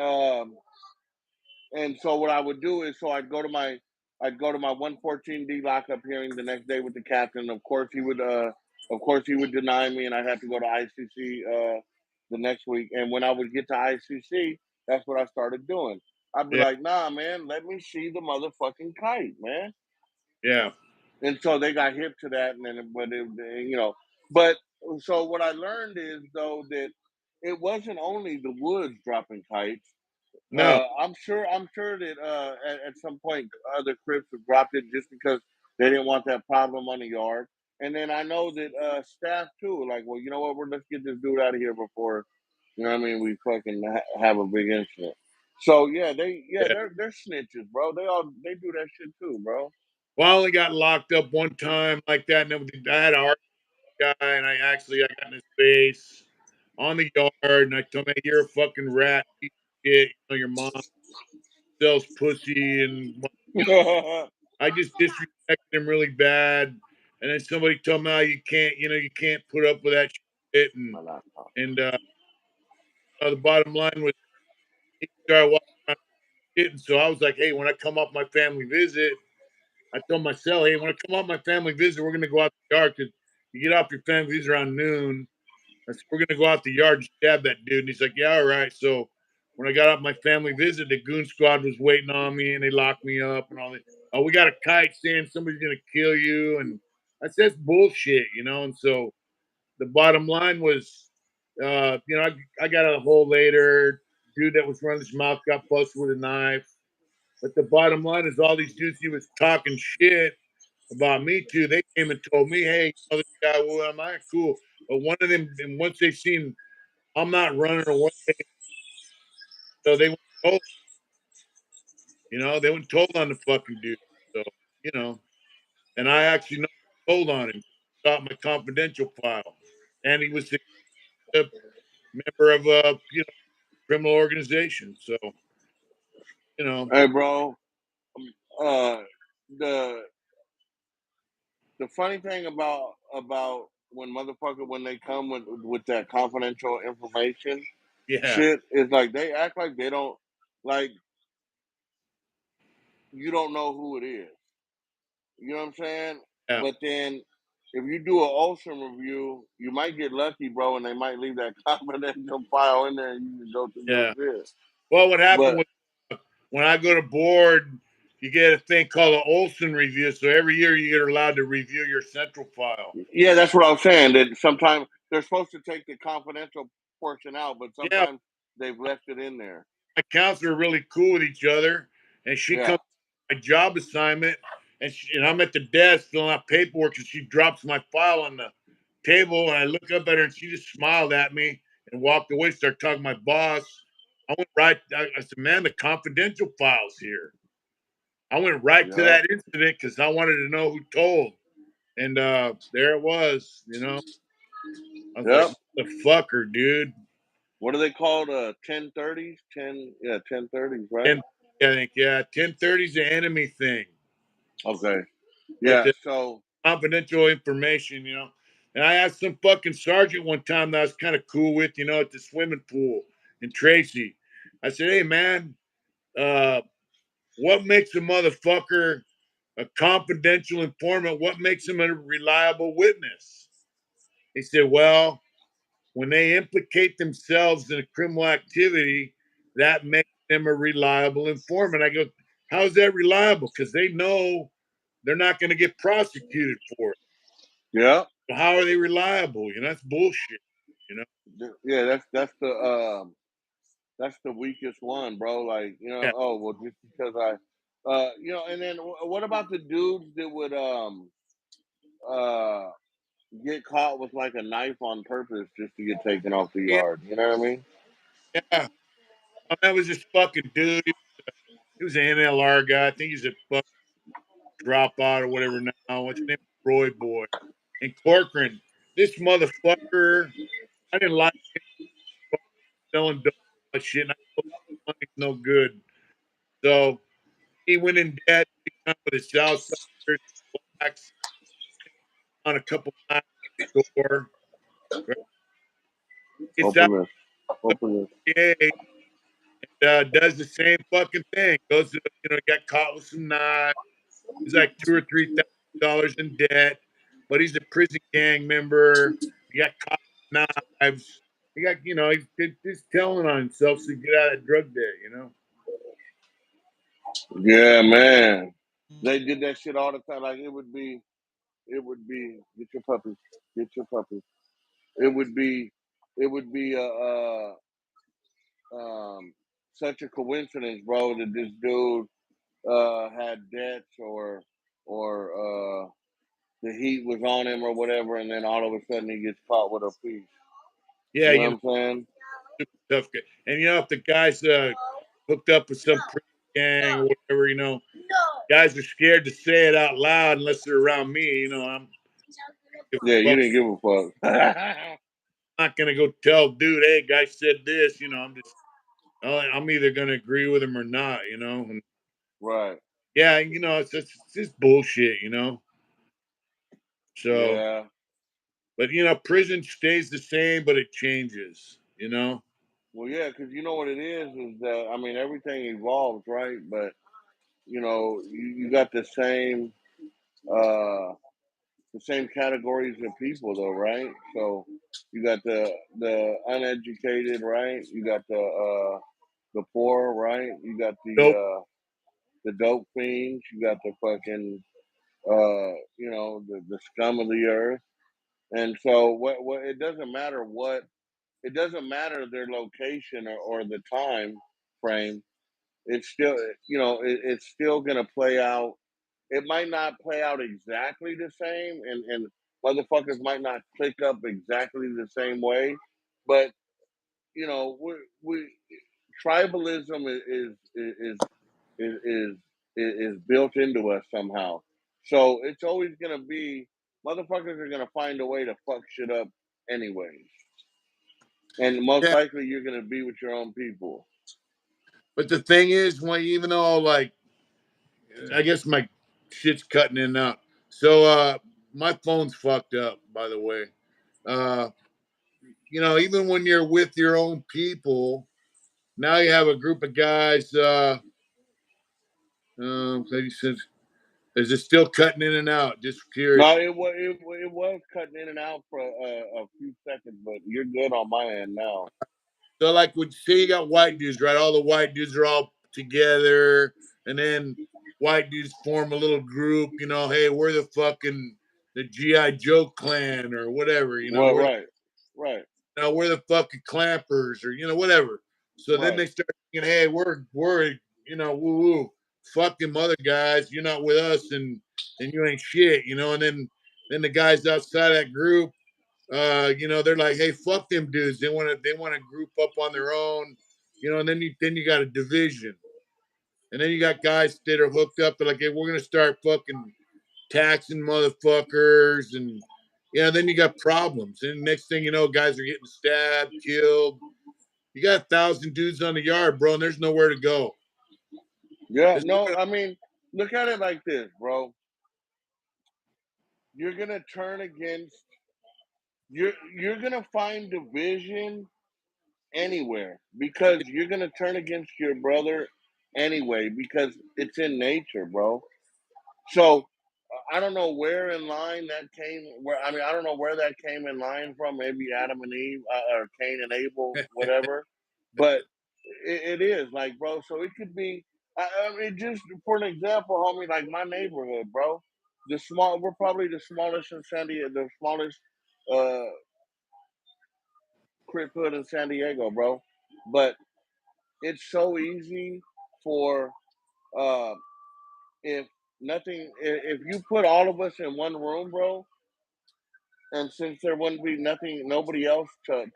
and so what I would do is, so I'd go to my 114D lockup hearing the next day with the captain. Of course he would deny me, and I'd have to go to ICC the next week. And when I would get to ICC, that's what I started doing. I'd be Yeah. like, nah, man, let me see the motherfucking kite, man. Yeah. And so they got hip to that, and then, but so what I learned is though that it wasn't only the woods dropping kites. No. I'm sure that at some point other Crips have dropped it just because they didn't want that problem on the yard. And then I know that staff too, like, well, you know what, let's get this dude out of here before, you know what I mean, we fucking have a big incident. So Yeah. they're snitches, bro. They do that shit too, bro. Well, I only got locked up one time like that, and then I had a hard guy, and I got in his face on the yard, and I told him, "Hey, you're a fucking rat, piece of shit. You know your mom sells pussy," and I just disrespected him really bad. And then somebody told me, "Oh, you can't put up with that shit." My laptop. And the bottom line was he started walking around shit, and so I was like, "Hey, when I come off my family visit." I told my cell, hey, when I come off my family visit, we're gonna go out the yard because you get off your family visit around noon. I said, we're gonna go out the yard and stab that dude. And he's like, yeah, all right. So when I got off my family visit, the goon squad was waiting on me and they locked me up and all that. Oh, we got a kite saying somebody's gonna kill you. And I said, that's bullshit, you know. And so the bottom line was, I got out a hole later. Dude that was running his mouth got busted with a knife. But the bottom line is all these dudes he was talking shit about me too. They came and told me, hey, this guy, well, am I cool? But one of them, and once they seen I'm not running away, so they went and told, they went and told on the fucking dude. So, you know, and I actually know told on him, got my confidential file. And he was a member of a, criminal organization. So, you know, Hey, bro. Uh, the the funny thing about when they come with that confidential information yeah, shit is like they act like they don't like you don't know who it is. You know what I'm saying? yeah, But then if you do an ocean review, you might get lucky, bro, and they might leave that confidential file in there and you can go through your yeah. shit. Well, what happened But was when I go to board, you get a thing called an Olson review. So every year you get allowed to review your central file. yeah, that's what I'm saying. That sometimes they're supposed to take the confidential portion out, but Yeah, sometimes they've left it in there. my counselor are really cool with each other, and she Yeah. comes to my job assignment, and I'm at the desk filling out paperwork, and she drops my file on the table, and I look up at her, and she just smiled at me and walked away. Started talking to my boss. I went right. I said, "Man, the confidential file's here." I went right to Yeah. that incident because I wanted to know who told. And there it was, you know. I was like, Yep. motherfucker, dude. What are they called? 1030s? 1030s, right? 10, I think, yeah, 1030 is the enemy thing. Okay. But Yeah. the So confidential information, you know. And I asked some fucking sergeant one time that I was kind of cool with, at the swimming pool in Tracy. I said, hey, man, uh, what makes a motherfucker a confidential informant? What makes him a reliable witness? He said, well, when they implicate themselves in a criminal activity, that makes them a reliable informant. I go, how's that reliable? Because they know they're not going to get prosecuted for it. yeah. So how are they reliable? That's bullshit. You know? Yeah, that's the weakest one, bro. Like, Yeah, oh well, just because and then what about the dudes that would uh get caught with like a knife on purpose just to get taken off the yeah, yard? You know what I mean? yeah. That was this fucking dude. He was an NLR guy. I think he's a fucking dropout or whatever now. What's his name? Roy Boy. And Corcoran, this motherfucker, I didn't like selling dope shit. And I know money's no good. So he went in debt big time with his Southsiders, blacks on a couple nights at the store. Right? Gets out Open this. of Open this. the PA and does the same fucking thing. Goes to, got caught with some knives. He's like $2,000 or $3,000 in debt, but he's a prison gang member. He got caught with knives. He got, he's telling on himself to get out of drug debt. Yeah, man. They did that shit all the time. Like it would be, get your puppy, get your puppy. It would be, it would be um, such a coincidence, bro, that this dude had debts or the heat was on him or whatever, and then all of a sudden he gets caught with a piece. Yeah, You know you know, what I'm saying? tough guy. And if the guy's hooked up with some prison gang or whatever, guys are scared to say it out loud unless they're around me. Yeah, you Well, didn't give a fuck. I'm not gonna go tell dude, hey, guy said this. I'm either gonna agree with him or not. And Right. yeah, it's just bullshit. So, Yeah. but prison stays the same, but it changes. Well, yeah, because you know what it is that I mean everything evolves, right? But you got uh the same categories of people though, right? So you got the uneducated, right? You got the poor, right? You got Nope. the dope fiends, you got the fucking the scum of the earth. And so what it doesn't matter it doesn't matter their location or the time frame. It's still it's still gonna play out. It might not play out exactly the same, and motherfuckers might not click up exactly the same way, but we tribalism is is built into us somehow. So it's always gonna be motherfuckers are gonna find a way to fuck shit up anyways, and most Yeah, likely you're gonna be with your own people. but the thing is, when even though like I guess my shit's cutting in and out. So my phone's fucked up, by the way. Uh even when you're with your own people, now you have a group of guys he says, is it still cutting in and out? Just No, curious. it was cutting in and out for a few seconds, but you're good on my end now. So like would say you got white dudes, right? All the white dudes are all together, and then white dudes form a little group, hey, we're the fucking the GI Joe clan or whatever, Well, right, right, we're the fucking clampers or whatever. So then right. they start thinking, hey, we're woo woo, fucking other guys, you're not with us, and you ain't shit, and then the guys outside that group, they're like, hey, fuck them dudes. They want to group up on their own, and then you got a division, and then you got guys that are hooked up. They're like, hey, we're gonna start fucking taxing motherfuckers, and then you got problems. And next thing you know, guys are getting stabbed, killed. You got 1,000 dudes on the yard, bro, and there's nowhere to go. Yeah, There's no, nowhere I mean, look at it like this, bro. You're gonna turn against you're gonna find division anywhere because you're gonna turn against your brother anyway because it's in nature, bro. So I don't know where in line that came. Where I mean, I don't know where that came in line from. Maybe Adam and Eve or Cain and Abel, whatever. But it is like, bro. So it could be. I mean, just for an example, homie, like my neighborhood, bro. We're probably the smallest in San Diego, the smallest uh, crip hood in San Diego, bro. But it's so easy for uh, if if you put all of us in one room, bro, and since there wouldn't be nobody else to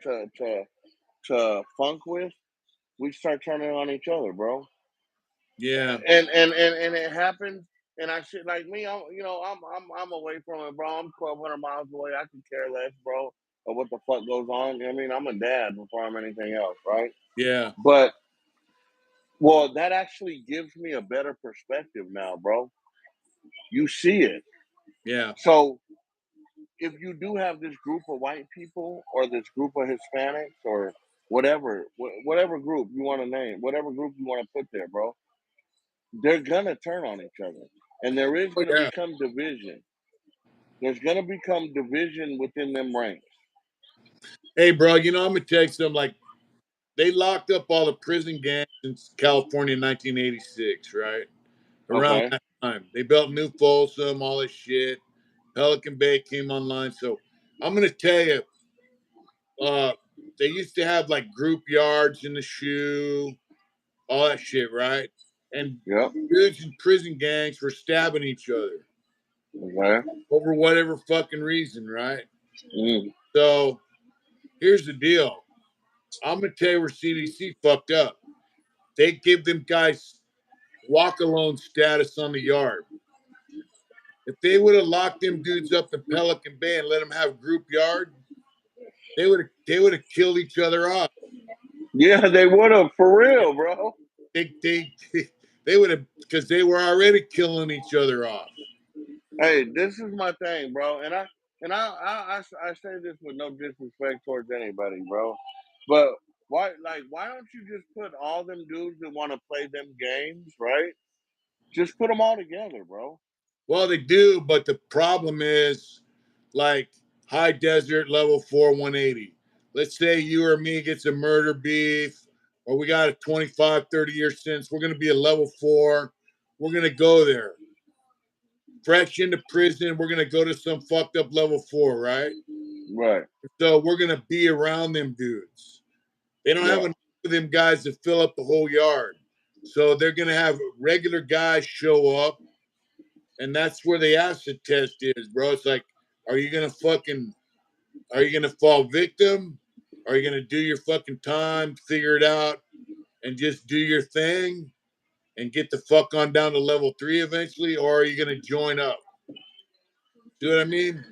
funk with, we start turning on each other, bro. yeah, And it happens. And I shit like me, I'm away from it, bro. I'm 1,200 miles away. I can care less, bro, of what the fuck goes on. I mean, I'm a dad before I'm anything else, right? yeah, But well, that actually gives me a better perspective now, bro. You see it. yeah, So if you do have this group of white people or this group of Hispanics or whatever group you want to name, whatever group you want to put there, bro, they're gonna turn on each other, and there is oh, gonna yeah. become division. There's gonna become division within them ranks. Hey, bro, I'm gonna tell you something. Like they locked up all the prison gangs in California in 1986, right? Around Okay. that time, they built New Folsom, all this shit. Pelican Bay came online. So I'm gonna tell you, uh, they used to have like group yards in the shoe, all that shit, right? And Yep. dudes in prison gangs were stabbing each other Okay. over whatever fucking reason, right? Mm. So here's the deal. I'm gonna tell you where CDC fucked up. They give them guys walk alone status on the yard. If they would have locked them dudes up in Pelican Bay and let them have group yard, they would have killed each other off. Yeah, they would have for real, bro. They they would have because they were already killing each other off. Hey, this is my thing, bro, and I say this with no disrespect towards anybody, bro, but why don't you just put all them dudes that want to play them games, right? Just put them all together, bro. Well, they do, but the problem is like high desert level 4 180. Let's say you or me gets a murder beef or we got a 25, 30-year sentence. We're going to be a level 4. We're going to go there. Fresh into prison, we're going to go to some fucked up level 4, right? Right. So we're going to be around them dudes. They don't have Yeah. enough of them guys to fill up the whole yard. So they're going to have regular guys show up, and that's where the acid test is, bro. It's like, are you going to fucking, are you going to fall victim? Are you going to do your fucking time, figure it out, and just do your thing and get the fuck on down to level 3 eventually? Or are you going to join up? See what I mean?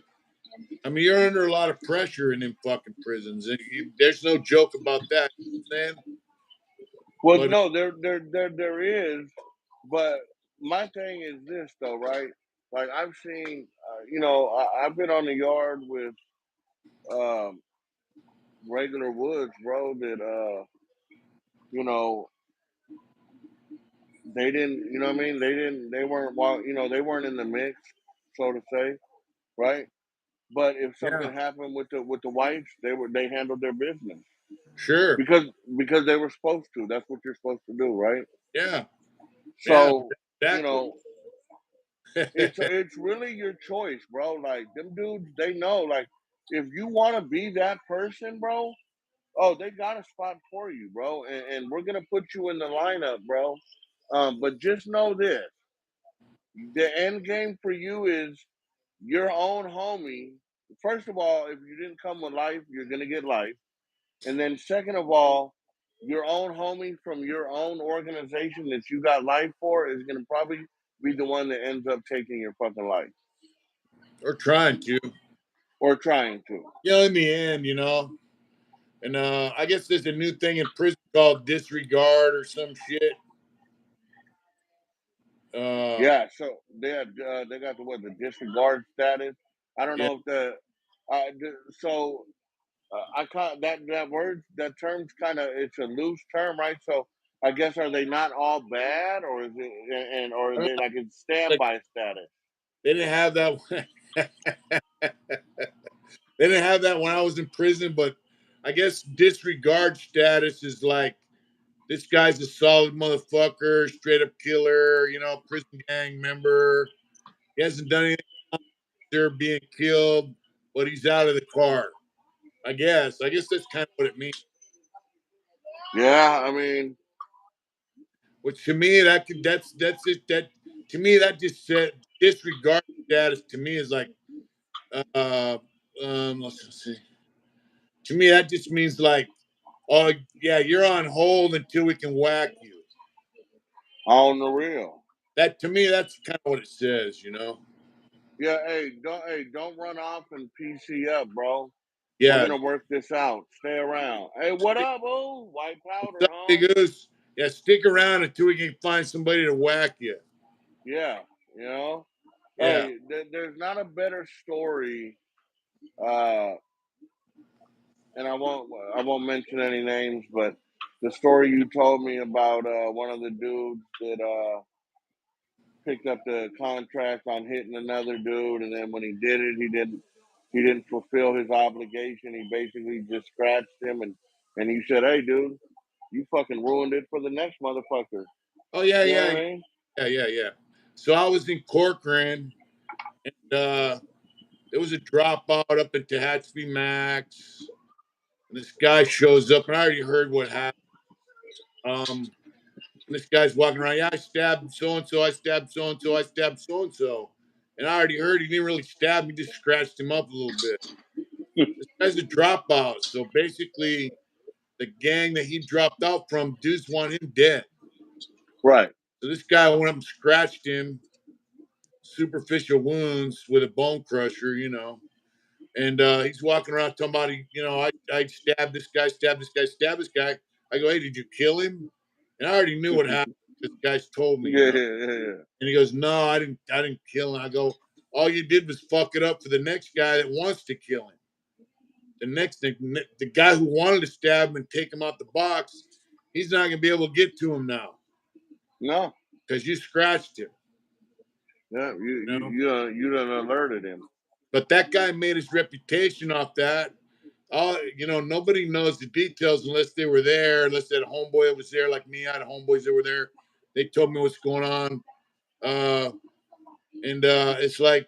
I mean, you're under a lot of pressure in them fucking prisons. And there's no joke about that. You know what I'm saying? Well, But no, there is, but my thing is this though, right? Like I've seen, I've been on the yard with um, regular woods, bro. That you know, they didn't, you know what I mean? They didn't, they weren't, they weren't in the mix, so to say, right? But if yeah, something happened with the whites, they handled their business sure. because they were supposed to. That's what you're supposed to do, right? Yeah, yeah, So you exactly. know, it's really your choice, bro. Like them dudes, they know. Like if you want to be that person, bro, oh, they got a spot for you, bro, and we're gonna put you in the lineup, bro. But just know this: the end game for you is your own homie. First of all, if you didn't come with life, you're gonna get life. And then second of all, your own homie from your own organization that you got life for is gonna probably be the one that ends up taking your fucking life Or trying to. or trying to. In the end, And I guess there's a new thing in prison called disregard or some shit. Uh, Yeah, so they got the what the disregard status. I don't yeah, know if so I caught that word that term's kind of it's a loose term, right? So I guess are they not all bad, or is it or I are don't they know, like in like standby status? they didn't have that. They didn't have that when I was in prison, but I guess disregard status is like this guy's a solid motherfucker, straight up killer, prison gang member. He hasn't done anything there being killed, but he's out of the car. I guess. I guess that's kind of what it means. Yeah, I mean, Which to me, that's it. That to me, that just said disregard status. To me, is like, uh, let's see. To me, that just means like, oh yeah, you're on hold until we can whack you. on the real. That to me, that's kind of what it says. Yeah, hey, don't run off and PC up, bro. We're Yeah. gonna work this out. Stay around. Hey, what up, oh? White powder, What's up, huh? Big Goose? Yeah, stick around until we can find somebody to whack you. Yeah, you know. Yeah. Hey, there's not a better story. Uh, and I won't mention any names, but the story you told me about one of the dudes that picked up the contract on hitting another dude, and then when he did it, he didn't fulfill his obligation. He basically just scratched him, and he said, "Hey, dude." you fucking ruined it for the next motherfucker. Oh yeah, You know yeah, what I mean? yeah. So I was in Corcoran, and there was a dropout up at Tehachapi Max, and this guy shows up, and I already heard what happened. And this guy's walking around. Yeah, I stabbed so and so. I stabbed so and so. I stabbed so and so. And I already heard he didn't really stab me, just scratched him up a little bit. This guy's a dropout. So basically, the gang that he dropped out from, dudes want him dead. Right. So this guy went up and scratched him, superficial wounds with a bone crusher, And he's walking around talking about, I stabbed this guy, stabbed this guy, stabbed this guy. I go, hey, did you kill him? And I already knew what happened because the guys told me, Yeah, yeah. And he goes, no, I didn't kill him. I go, all you did was fuck it up for the next guy that wants to kill him. The guy who wanted to stab him and take him out the box, he's not gonna be able to get to him now No. because you scratched him. Yeah, You know, you done alerted him. but that guy made his reputation off that. Nobody knows the details unless they were there, unless that homeboy that was there, like me. I had homeboys that were there. They told me what's going on. And it's like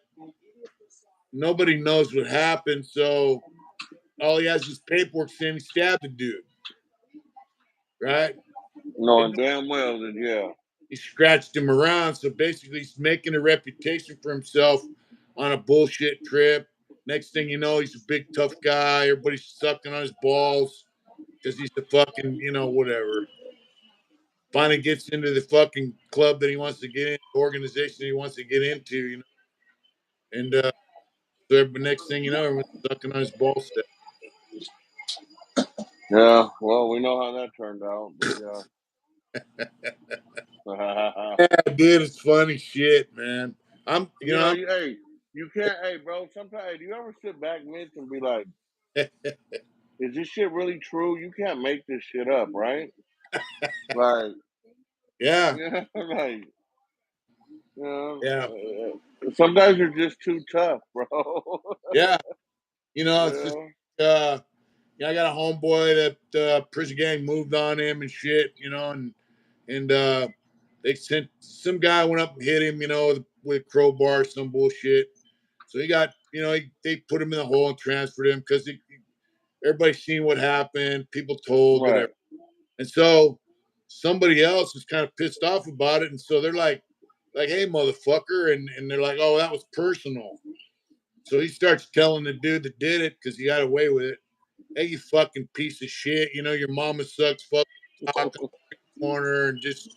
nobody knows what happened. So all he has is paperwork saying he stabbed the dude, right? And Knowing damn well that yeah. he scratched him around. So basically, he's making a reputation for himself on a bullshit trip. Next thing you know, he's a big tough guy. Everybody's sucking on his balls because he's the fucking, whatever. Finally gets into the fucking club that he wants to get in, organization he wants to get into, And so the next thing you know, everyone's sucking on his ball sack. Yeah, well, we know how that turned out, but yeah. Yeah, dude, it's funny shit, man. Hey, you can't, hey, bro. Sometimes, do you ever sit back, Mitch, and be like, "Is this shit really true? You can't make this shit up, right?" Like, Yeah, yeah, like, you know, yeah, some guys are just too tough, bro. yeah. It's just Yeah, uh, I got a homeboy that prison gang moved on him and shit, and they sent some guy went up and hit him, with a crowbar, some bullshit. So he got, they put him in the hole and transferred him because everybody's seen what happened, people told, whatever. right. And so somebody else is kind of pissed off about it, and so they're like, hey, motherfucker, and they're like, oh, that was personal. So he starts telling the dude that did it because he got away with it. Hey, you fucking piece of shit. Your mama sucks. Fuck talking corner and just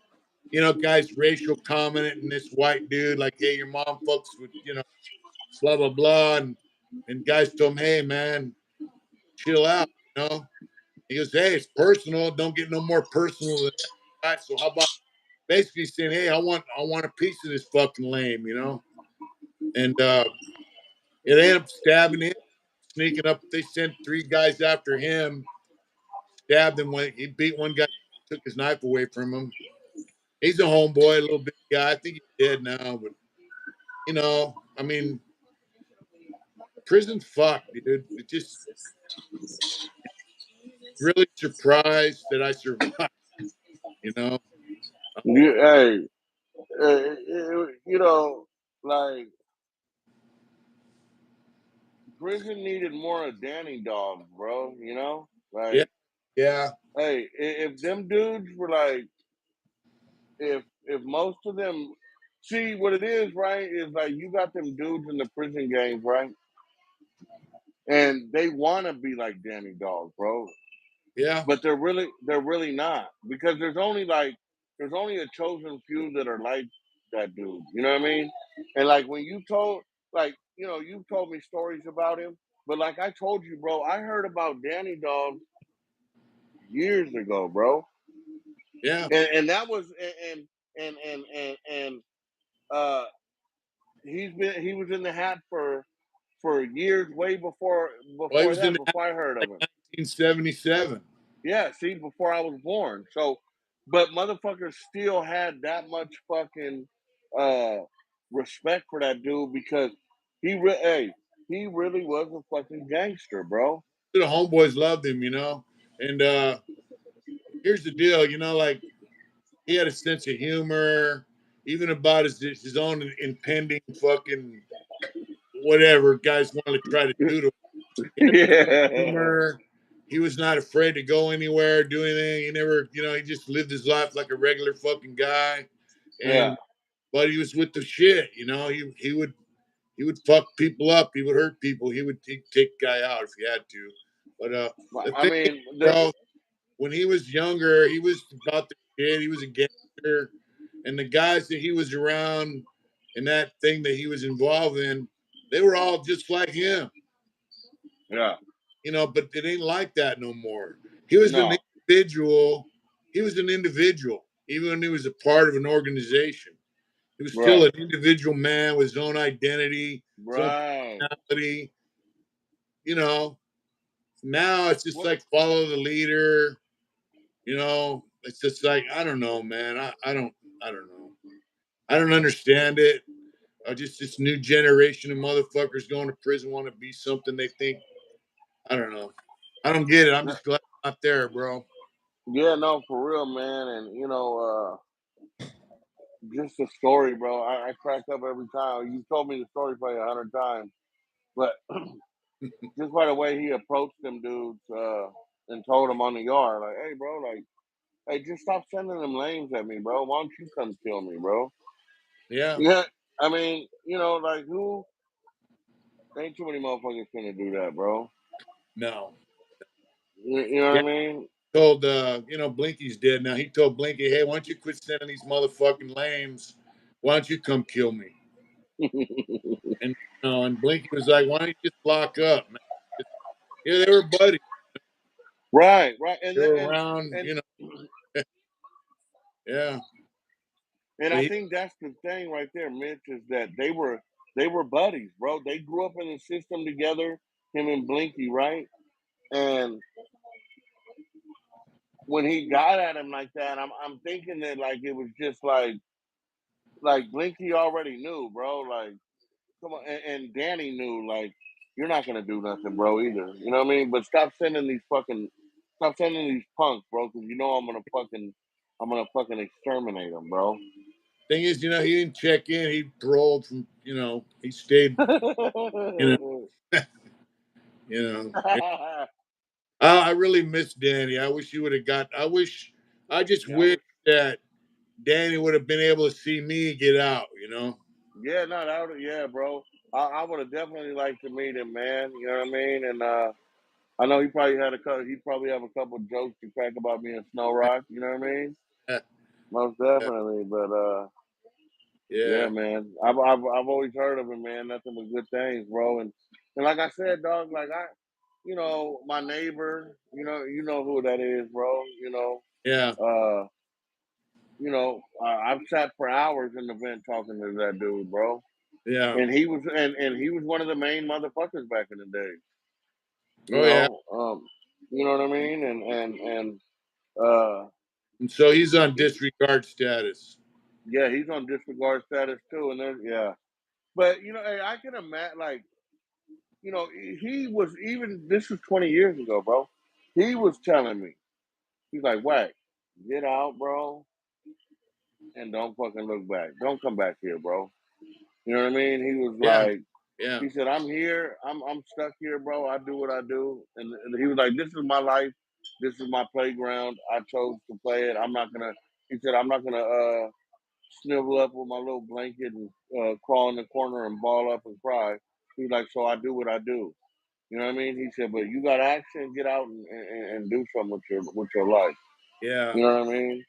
guys racial commenting and this white dude like, hey, your mom fucks with blah blah blah, and guys told him, hey man, chill out. He goes, hey, it's personal. Don't get no more personal than that. So how about basically saying, hey, I want a piece of this fucking lame. And it ended up stabbing him, sneaking up. They sent three guys after him, stabbed him when he beat one guy, took his knife away from him. He's a homeboy, a little big guy. I think he's dead now, but I mean, prison fuck, dude. It just really surprised that I survived, you know. Hey, like prison needed more of Danny dogs, bro. Yeah, Like, yeah, hey, if them dudes were like, if most of them, see what it is, right? Is like you got them dudes in the prison gangs, right? And they want to be like Danny Dog, bro, yeah, but they're really not because there's only a chosen few that are like that dude. You know what I mean? And like when you told, like you told me stories about him, but like I told you, bro, I heard about Danny Dog years ago, bro, yeah. and that was and uh he was in the hat for years way Well, he before was in that, the before I heard of like him. 1977. Yeah, see, before I was born. So, but motherfuckers still had that much fucking uh respect for that dude because hey, he really was a fucking gangster, bro. The homeboys loved him, and here's the deal, like he had a sense of humor, even about his own impending fucking whatever guys wanted to try to do to him. He had a sense of Yeah, humor. He was not afraid to go anywhere, do anything. He never, he just lived his life like a regular fucking guy. yeah. And but he was with the shit, he would fuck people up. He would hurt people. He'd take a guy out if he had to. But the I thing is, mean, bro, when he was younger, he was about the shit. He was a gangster, and the guys that he was around and that thing that he was involved in, they were all just like him, yeah, But it ain't like that no more. He was an no, individual. He was an individual, even when he was a part of an organization. He was still right, an individual man with his own identity, his own right. personality. You know, now it's just What? like follow the leader. It's just like I don't know, man. I don't know. I don't understand it. Just this new generation of motherfuckers going to prison want to be something they think. I don't know. I don't get it. I'm just glad I'm not there, bro. Yeah, no, for real, man. And just the story, bro. I crack up every time. You told me the story probably 100 times, but just by the way he approached them dudes and told them on the yard, like, "Hey, bro, like, hey, just stop sending them lames at me, bro. Why don't you come kill me, bro?" Yeah. Yeah, I mean, like who? Ain't too many motherfuckers gonna do that, bro. No. You know Yeah. what I mean? Told Blinky's dead now. He told Blinky, hey, why don't you quit sending these motherfucking lames? Why don't you come kill me? And Blinky was like, why don't you just lock up, man? Yeah, they were buddies. Right, right, and They were and around, and yeah. and But I he, think that's the thing right there, Mitch, is that they were buddies, bro. They grew up in the system together, him and Blinky, right? And when he got at him like that, I'm thinking that like it was just like Blinky already knew, bro. Like, come on, and Danny knew, like, you're not gonna do nothing, bro, either. You know what I mean? But stop sending these punks, bro, because I'm gonna fucking exterminate them, bro. thing is, he didn't check in. He paroled from, he stayed, you you know. I really miss Danny. I wish he would have got. I just Yeah, I wish was. that Danny would have been able to see me get out. Yeah, no, that would. Yeah, bro. I would have definitely liked to meet him, man. You know what I mean? And I know he probably had a couple. He probably have a couple jokes to crack about me and Snow Rock. You know what I mean? Most Yeah, definitely. But yeah, yeah, man. I've always heard of him, man. Nothing but good things, bro. And like I said, dog. Like my neighbor. You know who that is, bro. yeah, Uh, I've sat for hours in the vent talking to that dude, bro. yeah. And he was one of the main motherfuckers back in the day. You Oh yeah. know, um, you know what I mean? And uh, And so he's on he, disregard status. yeah, he's on disregard status too. And then yeah, but hey, I can imagine like he was even this was 20 years ago, bro. He was telling me he's like, "Whack, get out, bro, and don't fucking look back. Don't come back here, bro." You know what I mean? He was Yeah, like, yeah, he said, "I'm here. I'm stuck here, bro. I do what I do." And he was like, "This is my life. This is my playground. I chose to play it. I'm not gonna." He said, "I'm not gonna snivel up with my little blanket and crawl in the corner and ball up and cry." He's like, "So I do what I do." You know what I mean? He said, "But you got action. Get out and do something with your life." yeah, You know what I mean?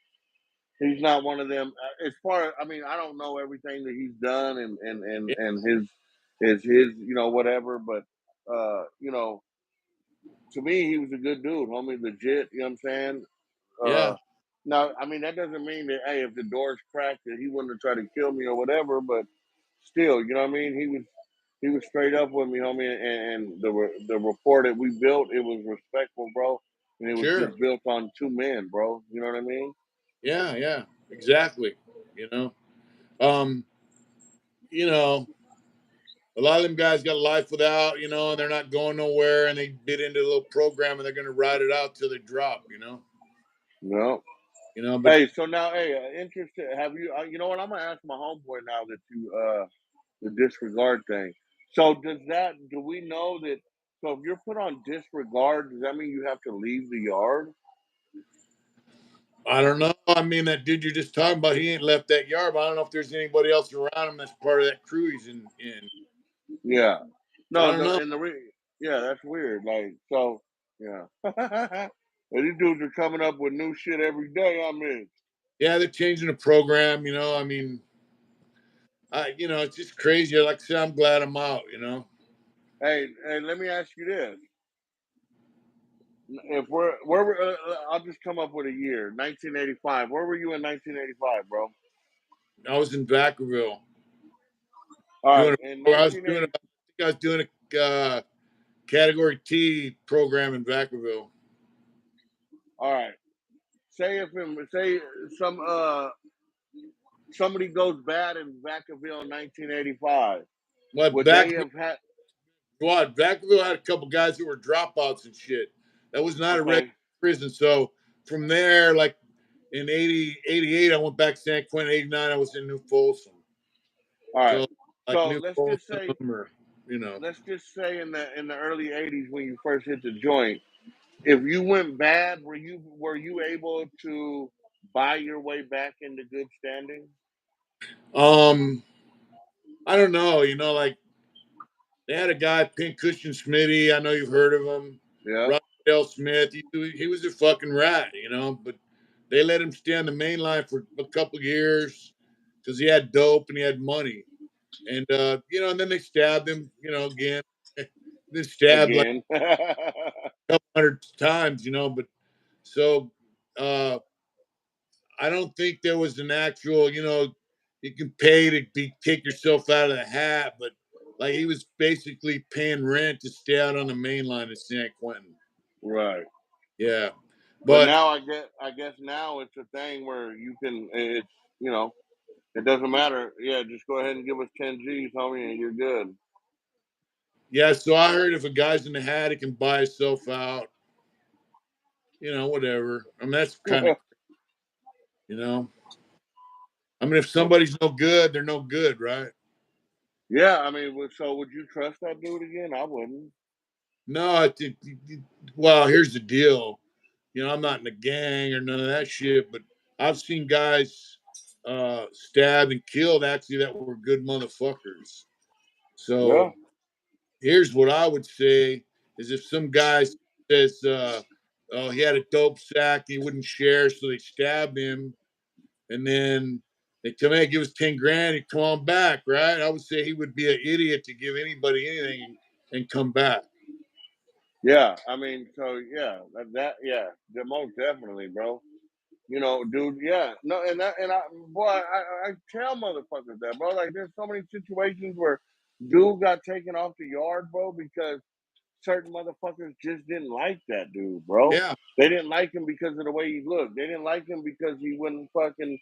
He's not one of them. As far as I mean, I don't know everything that he's done yeah, and his whatever, but to me he was a good dude, homie, legit. You know what I'm saying? yeah, Now, I mean that doesn't mean that hey, if the door's cracked, that he wouldn't have tried to kill me or whatever. But still, you know what I mean? He was straight up with me, homie, and the rapport that we built, it was respectful, bro, and it was sure. just built on two men, bro. You know what I mean? Yeah, yeah, exactly. You know, um, you know, a lot of them guys got a life without, and they're not going nowhere, and they get into a little program, and they're going to ride it out till they drop. No. You know, but Hey, so now, hey, interested. Have you? You know what? I'm gonna ask my homeboy now that you the disregard thing. So does that? Do we know that? So if you're put on disregard, does that mean you have to leave the yard? I don't know. I mean, that dude you're just talking about, he ain't left that yard, but I don't know if there's anybody else around him that's part of that crew he's in. Yeah. So I No. don't know. Yeah, that's weird. Like so. Yeah. And these dudes are coming up with new shit every day. I mean. Yeah, they're changing the program. You know, I mean, it's just crazy. Like I said, I'm glad I'm out. You know. Hey, let me ask you this: if we're where we're, I'll just come up with a year, 1985. Where were you in 1985, bro? I was in Vacaville All right, doing. in I was doing. 1980. I think I was doing a category T program in Vacaville. All right, say some somebody goes bad in Vacaville in 1985. What Would they Vacaville? have had? What Vacaville had a couple guys who were dropouts and shit. That was not a regular Okay, prison. So from there, like in 80, 88, I went back to San Quentin. 89, I was in New Folsom. all right. So like So New Folsom or let's just say in the early 80s when you first hit the joint, if you went bad, were you able to buy your way back into good standing? um I don't know, like they had a guy, Pink Cushion Smitty. I know you've heard of him. Yeah, Roger Smith. He was a fucking rat, but they let him stay on the main line for a couple of years because he had dope and he had money. And and then they stabbed him, again. They stabbed like again. a couple hundred times, but so uh I don't think there was an actual, you can pay to take yourself out of the hat, but like he was basically paying rent to stay out on the main line in San Quentin. Right. Yeah. But But now I guess now it's a thing where you can it's you know it doesn't matter. Yeah, just go ahead and give us 10 G's, homie, and you're good. yeah, so I heard if a guy's in the hat, he can buy himself out, whatever. I mean, that's kind of, you know, I mean, if somebody's no good, they're no good, right? Yeah, I mean, so would you trust that dude again? I wouldn't. No, well, here's the deal. I'm not in a gang or none of that shit, but I've seen guys stabbed and killed actually that were good motherfuckers. Yeah, So here's what I would say is if some guy says, oh, he had a dope sack, he wouldn't share, so they stabbed him, and then they tell me, hey, give us 10 grand and come on back, right? I would say he would be an idiot to give anybody anything and come back. yeah. I mean, so yeah, yeah, most definitely, bro. Dude, yeah, no, boy, I tell motherfuckers that, bro. Like, there's so many situations where dude got taken off the yard, bro, because certain motherfuckers just didn't like that dude, bro. Yeah. They didn't like him because of the way he looked. They didn't like him because he wouldn't fucking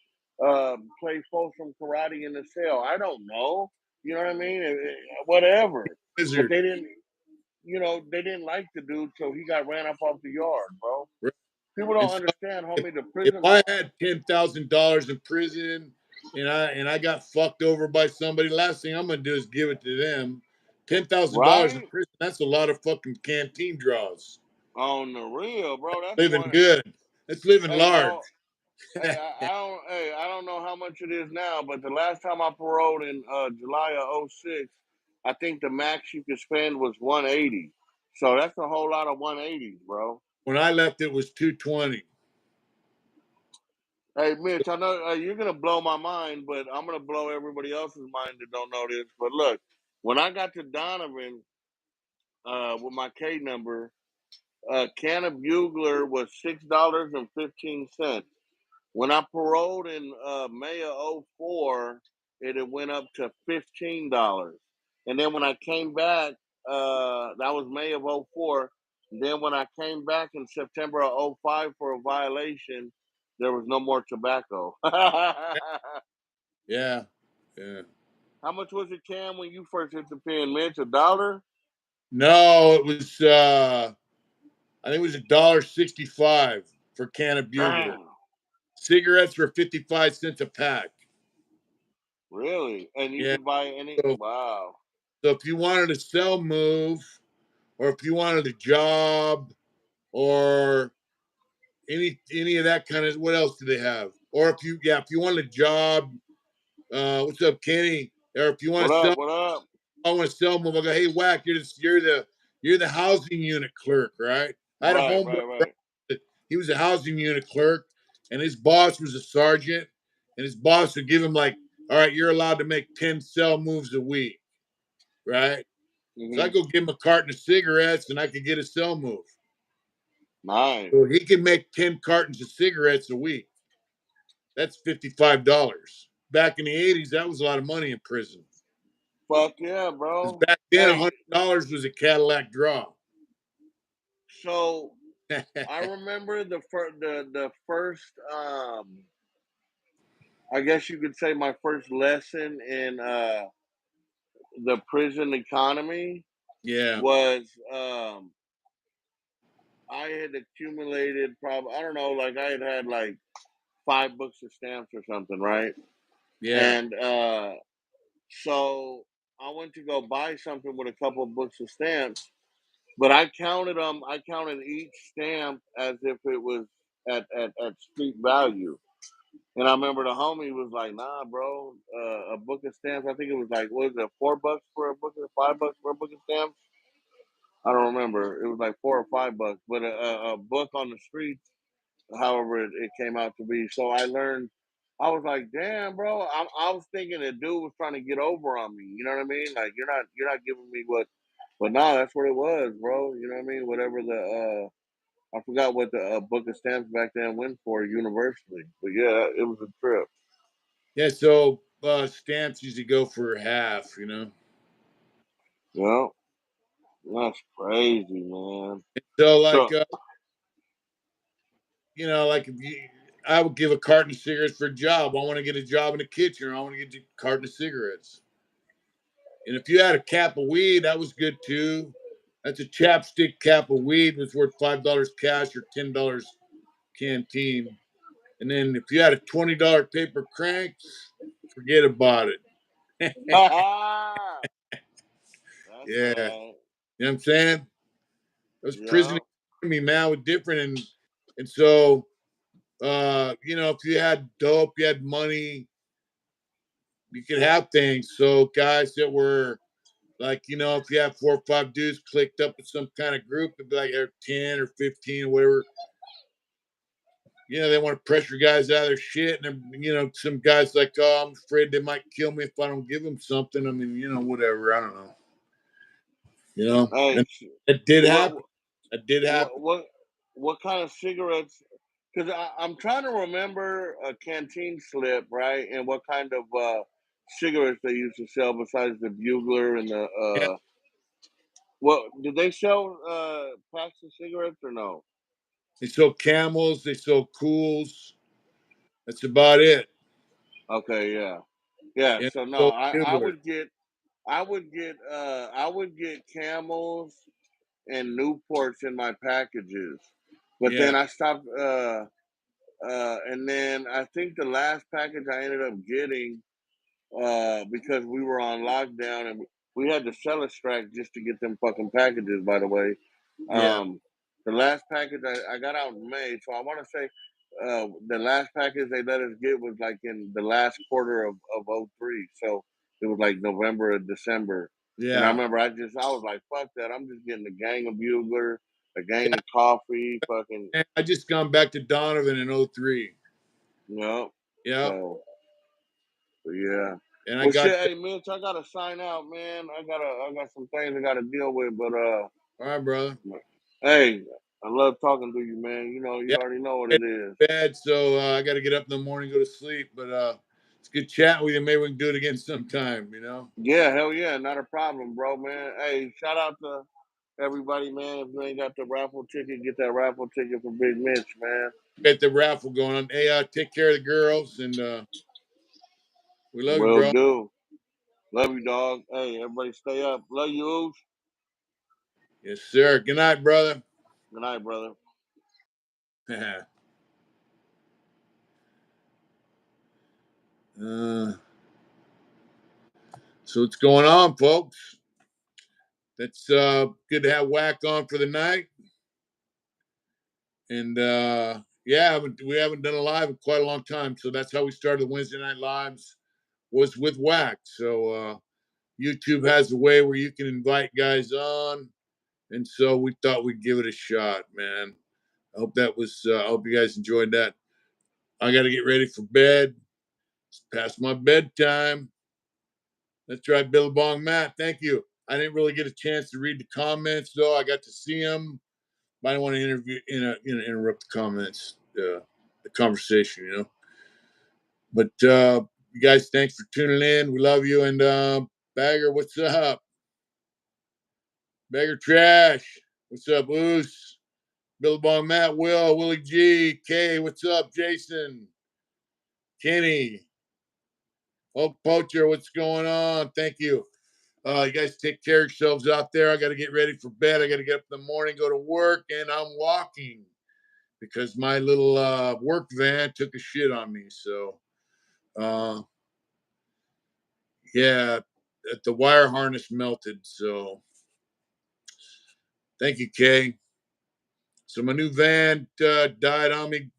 play Folsom karate in the cell. I don't know. You know what I mean? Whatever. But Wizard. they didn't like the dude, so he got ran up off the yard, bro. People And don't so understand, if, homie. The if prison, I had $10,000 in prison and I got fucked over by somebody, last thing I'm gonna do is give it to them. $10,000 in right? prison, that's a lot of fucking canteen draws. On the real, bro. That's Living one. good. That's living Hey, bro. large. I don't know how much it is now, but the last time I paroled in July of '06, I think the max you could spend was 180. So that's a whole lot of 180s, bro. When I left, it was 220. Hey, Mitch, I know you're gonna blow my mind, but I'm gonna blow everybody else's mind that don't know this. But look, when I got to Donovan with my K number, a can of Bugler was $6.15. When I paroled in May of '04, it had went up to $15. And then when I came back, that was May of '04. Then when I came back in September of '05 for a violation, there was no more tobacco. How Yeah. Yeah. much was it, Cam, when you first hit the pen, Mitch? $1? No, it was I think it was $1.65 for a can of Bugler. Damn. Cigarettes were 55 cents a pack. Really? And you Yeah. could buy any? So, Wow. so if you wanted to sell move, or if you wanted a job, or any of that kind of, what else do they have? Or if you want a job, what's up, Kenny? Or if you want What to up? sell, What up? I want to sell move. I go, hey, Whack, you're the housing unit clerk, right? I had a Right, homeboy. right, right. He was a housing unit clerk, and his boss was a sergeant, and his boss would give him like, all right, you're allowed to make 10 cell moves a week, right? So I Hmm. go give him a carton of cigarettes, and I could get a cell move. Nice. So he can make 10 cartons of cigarettes a week. That's $55. Back in the 80s, that was a lot of money in prison. Fuck yeah, Because bro. back then, Hey, $100 was a Cadillac draw. so I remember the first I guess you could say my first lesson in the prison economy Yeah, was I had accumulated probably I don't know like I had like 5 books of stamps or something, right? yeah, And so I went to go buy something with a couple of books of stamps, but I counted them. I counted each stamp as if it was at street value. And I remember the homie was like, "Nah, bro, a book of stamps. I think it was like, what was it, $4 for a book of $5 for a book of stamps? I don't remember. It was like $4 or $5, but a book on the streets, however it came out to be. So I learned. I was like, damn, bro. I was thinking the dude was trying to get over on me. You know what I mean? Like you're not giving me what, but no, that's what it was, bro. You know what I mean? Whatever I forgot what the book of stamps back then went for universally, but yeah, it was a trip. yeah. So stamps usually go for half. You know, that's crazy, man. So So, like if I would give a carton of cigarettes for a job. I want to get a job in the kitchen, or I want to get a carton of cigarettes. And if you had a cap of weed, that was good too. That's a chapstick cap of weed was worth $5 cash or $10 canteen. And then if you had a $20 paper crank, forget about it. that's Yeah. right. You know what I'm saying? Those prison Yeah. economy, man, was different. And so if you had dope, you had money, you could have things. So guys that were like, if you have 4 or 5 dudes clicked up in some kind of group, it'd be like 10 or 15 or whatever. They want to pressure guys out of their shit. And, some guys like, oh, I'm afraid they might kill me if I don't give them something. I mean, whatever. I don't know. Hey, And it did what happen. It did what happen. what what kind of cigarettes? Because I'm trying to remember a canteen slip, right? And what kind of cigarettes they used to sell besides the Bugler and the Yeah. what did they sell packs of cigarettes or no? They sold camels. They sold cools. That's about it. Okay, yeah, yeah. And So no, sold I I Bugler. would get I would get Camels and Newports in my packages, but Yeah. then I stopped. And then I think the last package I ended up getting because we were on lockdown and we had to sell a strike just to get them fucking packages. By the way, Yeah. the last package I got out in May, so I want to say the last package they let us get was like in the last quarter of '03. So it was like November or December. And I Yeah. remember I was like, fuck that. I'm just getting a gang of Bugler, a gang of coffee, fucking, And I just gone back to Donovan in '03. you know. Yeah. So, but yeah. And I Well, got, shit, hey, Mitch, I gotta sign out, man. I got some things I gotta deal with, but all right, brother. hey, I love talking to you, man. You Yeah. already know what it is. Bad. So I got to get up in the morning, go to sleep. But it's good chatting with you. Maybe we can do it again sometime. Yeah, hell yeah, not a problem, bro, man. Hey, shout out to everybody, man. If you ain't got the raffle ticket, get that raffle ticket for Big Mitch, man. Got the raffle going on. Hey, take care of the girls. And we love you, Will bro. do. Love you, dog. Hey, everybody stay up. Love you, Oosh. Yes, sir. Good night, brother. Good night, brother. So what's going on, folks? That's good to have Whack on for the night. And yeah, we haven't done a live in quite a long time. So that's how we started the Wednesday night lives, was with Whack. So YouTube has a way where you can invite guys on. And so we thought we'd give it a shot, man. I hope I hope you guys enjoyed that. I got to get ready for bed. It's past my bedtime. That's right, Billabong Matt. Thank you. I didn't really get a chance to read the comments, though. I got to see them, but I don't want to interrupt the comments, the conversation, you know. But you guys, thanks for tuning in. We love you. And Bagger, what's up? Bagger Trash, what's up, Oos? Billabong Matt, Willie G, K, what's up, Jason, Kenny, Oak Poacher, what's going on? Thank you. You guys take care of yourselves out there. I got to get ready for bed. I got to get up in the morning, go to work, and I'm walking because my little work van took a shit on me. So, yeah, the wire harness melted. So, thank you, Kay. So, my new van died on me.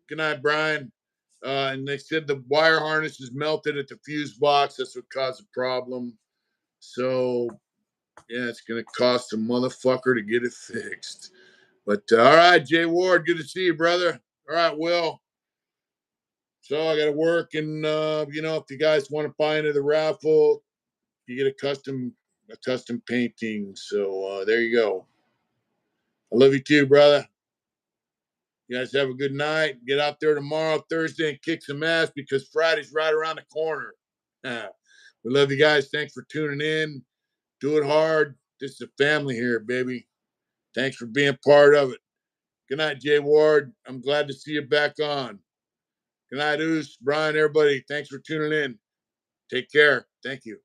Good night, Brian. And they said the wire harness is melted at the fuse box. That's what caused the problem. So, yeah, it's going to cost a motherfucker to get it fixed. But all right, Jay Ward, good to see you, brother. All right, Will. So I got to work, and if you guys want to buy into the raffle, you get a custom painting. So there you go. I love you too, brother. You guys have a good night. Get out there tomorrow, Thursday, and kick some ass because Friday's right around the corner. We love you guys. Thanks for tuning in. Do it hard. This is a family here, baby. Thanks for being part of it. Good night, Jay Ward. I'm glad to see you back on. Good night, Oos, Brian, everybody. Thanks for tuning in. Take care. Thank you.